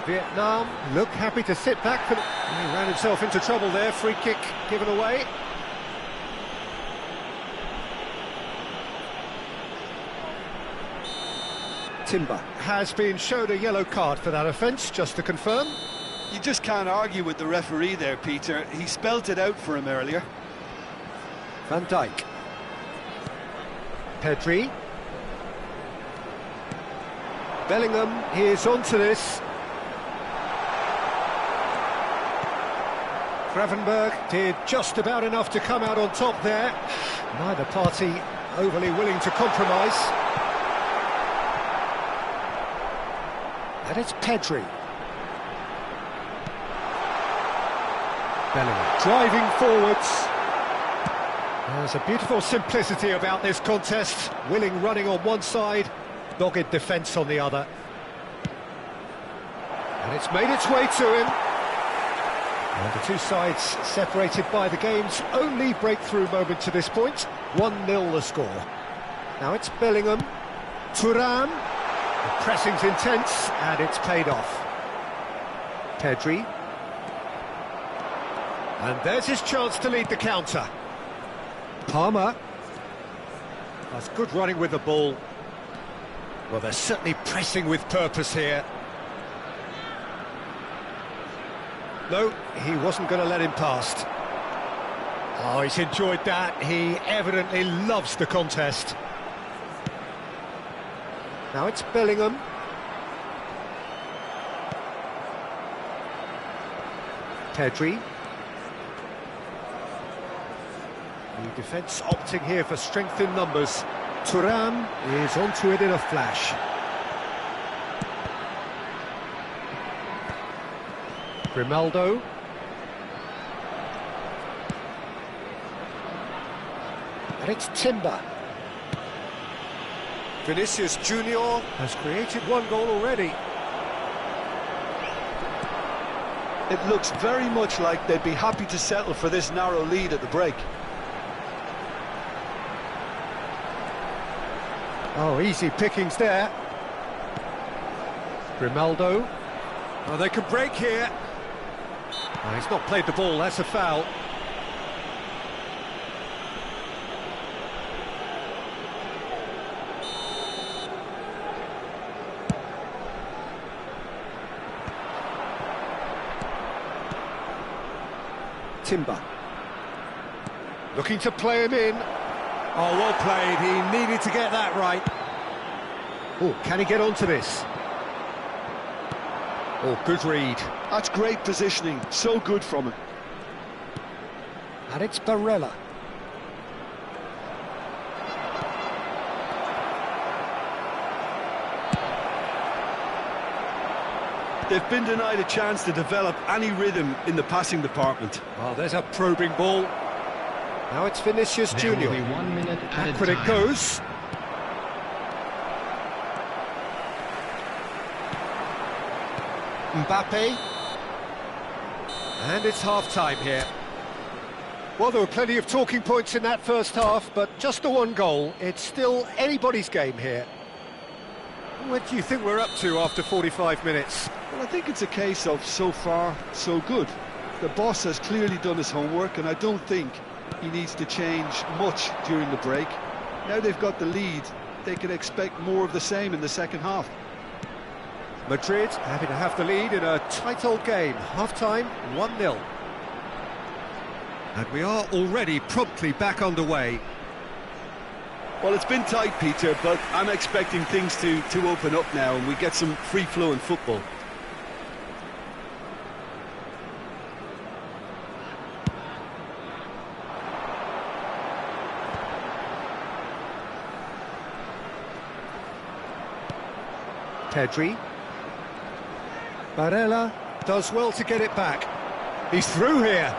Vietnam look happy to sit back for the... He ran himself into trouble there, free kick given away. Timber has been showed a yellow card for that offence, just to confirm. You just can't argue with the referee there, Peter. He spelt it out for him earlier. Van Dijk. Pedri. Bellingham is onto this. Gravenberg did just about enough to come out on top there. Neither party overly willing to compromise. And it's Pedri. Bellingham driving forwards. There's a beautiful simplicity about this contest. Willing running on one side, dogged defence on the other. And it's made its way to him. And the two sides separated by the game's only breakthrough moment to this point. 1-0 the score. Now it's Bellingham. Thuram. The pressing's intense, and it's paid off. Pedri. And there's his chance to lead the counter. Palmer. That's good running with the ball. Well, they're certainly pressing with purpose here. No, he wasn't going to let him past. Oh, he's enjoyed that. He evidently loves the contest. Now it's Bellingham. Pedri. The defence opting here for strength in numbers. Thuram is onto it in a flash. Grimaldo. And it's Timber. Vinicius Junior has created one goal already. It looks very much like they'd be happy to settle for this narrow lead at the break. Oh, easy pickings there. Grimaldo. Oh, they can break here. Oh, he's not played the ball, that's a foul. Timber. Looking to play him in. Oh, well played, he needed to get that right. Oh, can he get onto this? Oh, good read. That's great positioning, so good from him. And it's Barella. They've been denied a chance to develop any rhythm in the passing department. Oh, there's a probing ball. Now it's Vinicius There will Junior. be 1 minute at a Backward it time. goes. Mbappe. And it's half-time here. Well, there were plenty of talking points in that first half, but just the one goal. It's still anybody's game here. What do you think we're up to after 45 minutes? Well, I think it's a case of so far, so good. The boss has clearly done his homework, and I don't think he needs to change much during the break. Now they've got the lead, they can expect more of the same in the second half. Madrid happy to have the lead in a tight old game. Half-time, 1-0. And we are already promptly back underway. Well, it's been tight, Peter, but I'm expecting things to open up now and we get some free-flowing football. Pedri. Barella does well to get it back. He's through here.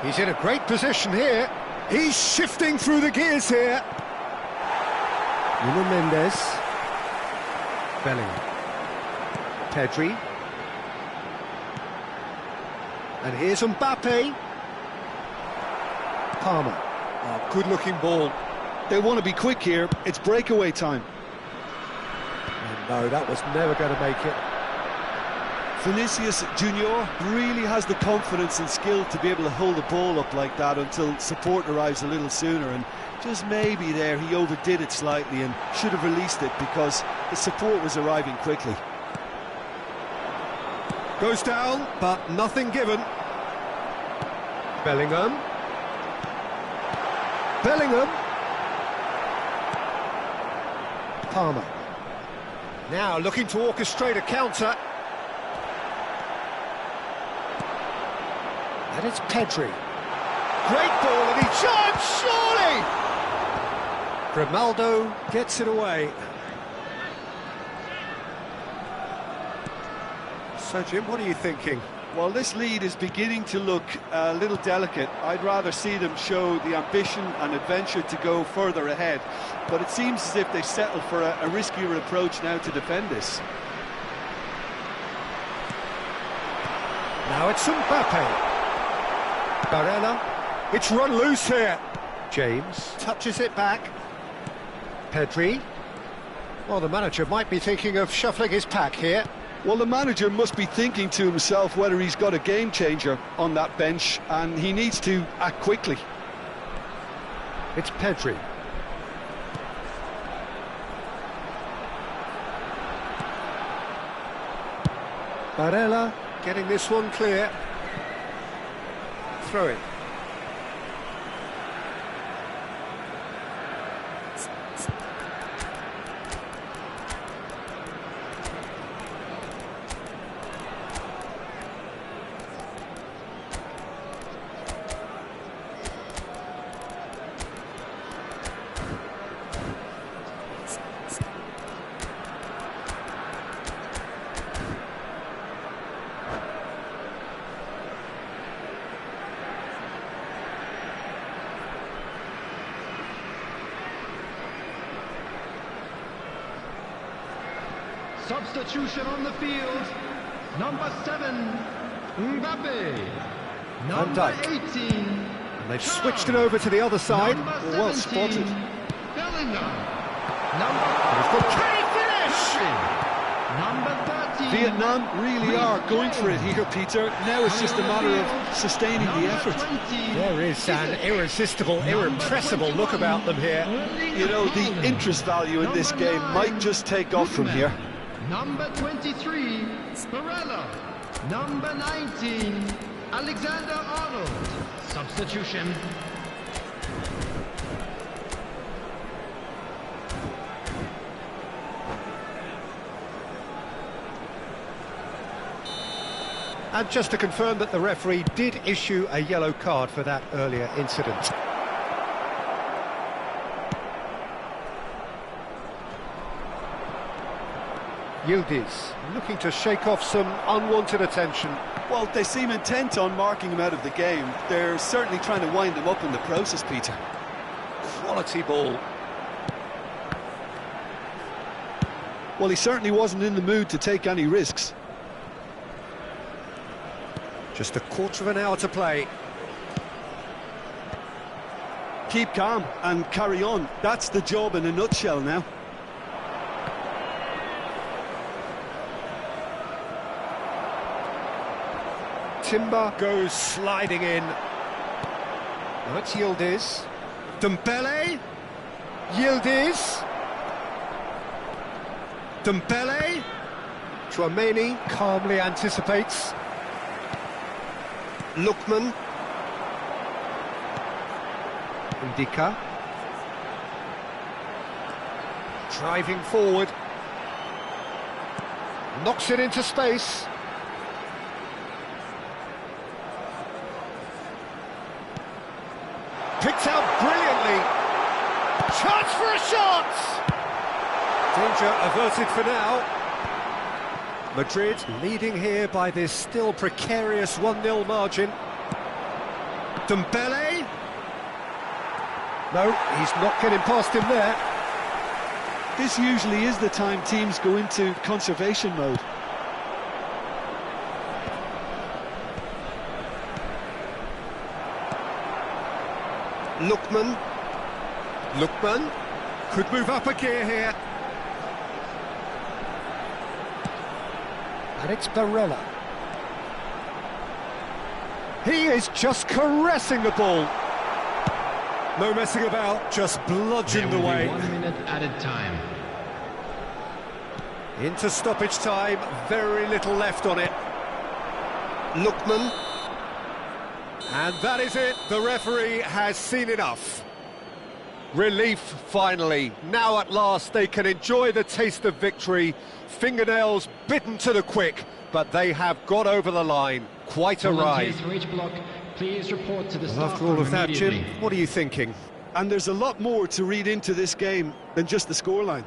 He's in a great position here. He's shifting through the gears here. Nuno Mendes. Bellingham. Pedri. And here's Mbappe. Palmer. Oh, good-looking ball. They want to be quick here. It's breakaway time. And no, that was never going to make it. Vinicius Junior really has the confidence and skill to be able to hold the ball up like that until support arrives a little sooner, and just maybe there he overdid it slightly and should have released it because the support was arriving quickly. Goes down, but nothing given. Bellingham. Bellingham. Palmer. Now looking to orchestrate a counter. And it's Pedri. Great ball, and he charged, surely! Grimaldo gets it away. So, Jim, what are you thinking? Well, this lead is beginning to look a little delicate. I'd rather see them show the ambition and adventure to go further ahead. But it seems as if they settle for a riskier approach now to defend this. Now it's Mbappe. Barella. It's run loose here. James touches it back. Pedri. Well, the manager might be thinking of shuffling his pack here. Well, the manager must be thinking to himself whether he's got a game changer on that bench, and he needs to act quickly. It's Pedri. Barella getting this one clear. Throw it. Substitution on the field. Number 7, Mbappe. Van Number Dijk. 18. And they've switched it over to the other side. Well spotted. Bellingham. Can he finish? Number 13. Vietnam really are going for it here, Peter. Now it's just a matter of sustaining the effort. There is an irresistible, irrepressible look about them here. You know, the interest value in this game might just take off from here. Number 23, Barella. Number 19, Alexander-Arnold. Substitution. And just to confirm that the referee did issue a yellow card for that earlier incident. Yildiz looking to shake off some unwanted attention. Well, they seem intent on marking him out of the game. They're certainly trying to wind him up in the process, Peter. Quality ball. Well, he certainly wasn't in the mood to take any risks. Just a quarter of an hour to play. Keep calm and carry on. That's the job in a nutshell now. Timber goes sliding in. Now it's Yildiz. Dembele. Yildiz. Dembele. Tchouaméni calmly anticipates. Lookman. Ndika. Driving forward. Knocks it into space. Picked out brilliantly. Chance for a shot! Danger averted for now. Madrid leading here by this still precarious 1-0 margin. Dembele. No, he's not getting past him there. This usually is the time teams go into conservation mode. Lookman could move up a gear here. And it's Barella. He is just caressing the ball. No messing about, just bludgeoned There will be away. 1 minute added time. Into stoppage time, very little left on it. Lookman. And that is it, the referee has seen enough. Relief, finally. Now at last they can enjoy the taste of victory. Fingernails bitten to the quick, but they have got over the line. Quite a ride. Volunteers for each block, please report to the Well, staff after all room of that, Jim, immediately. what are you thinking? And there's a lot more to read into this game than just the scoreline.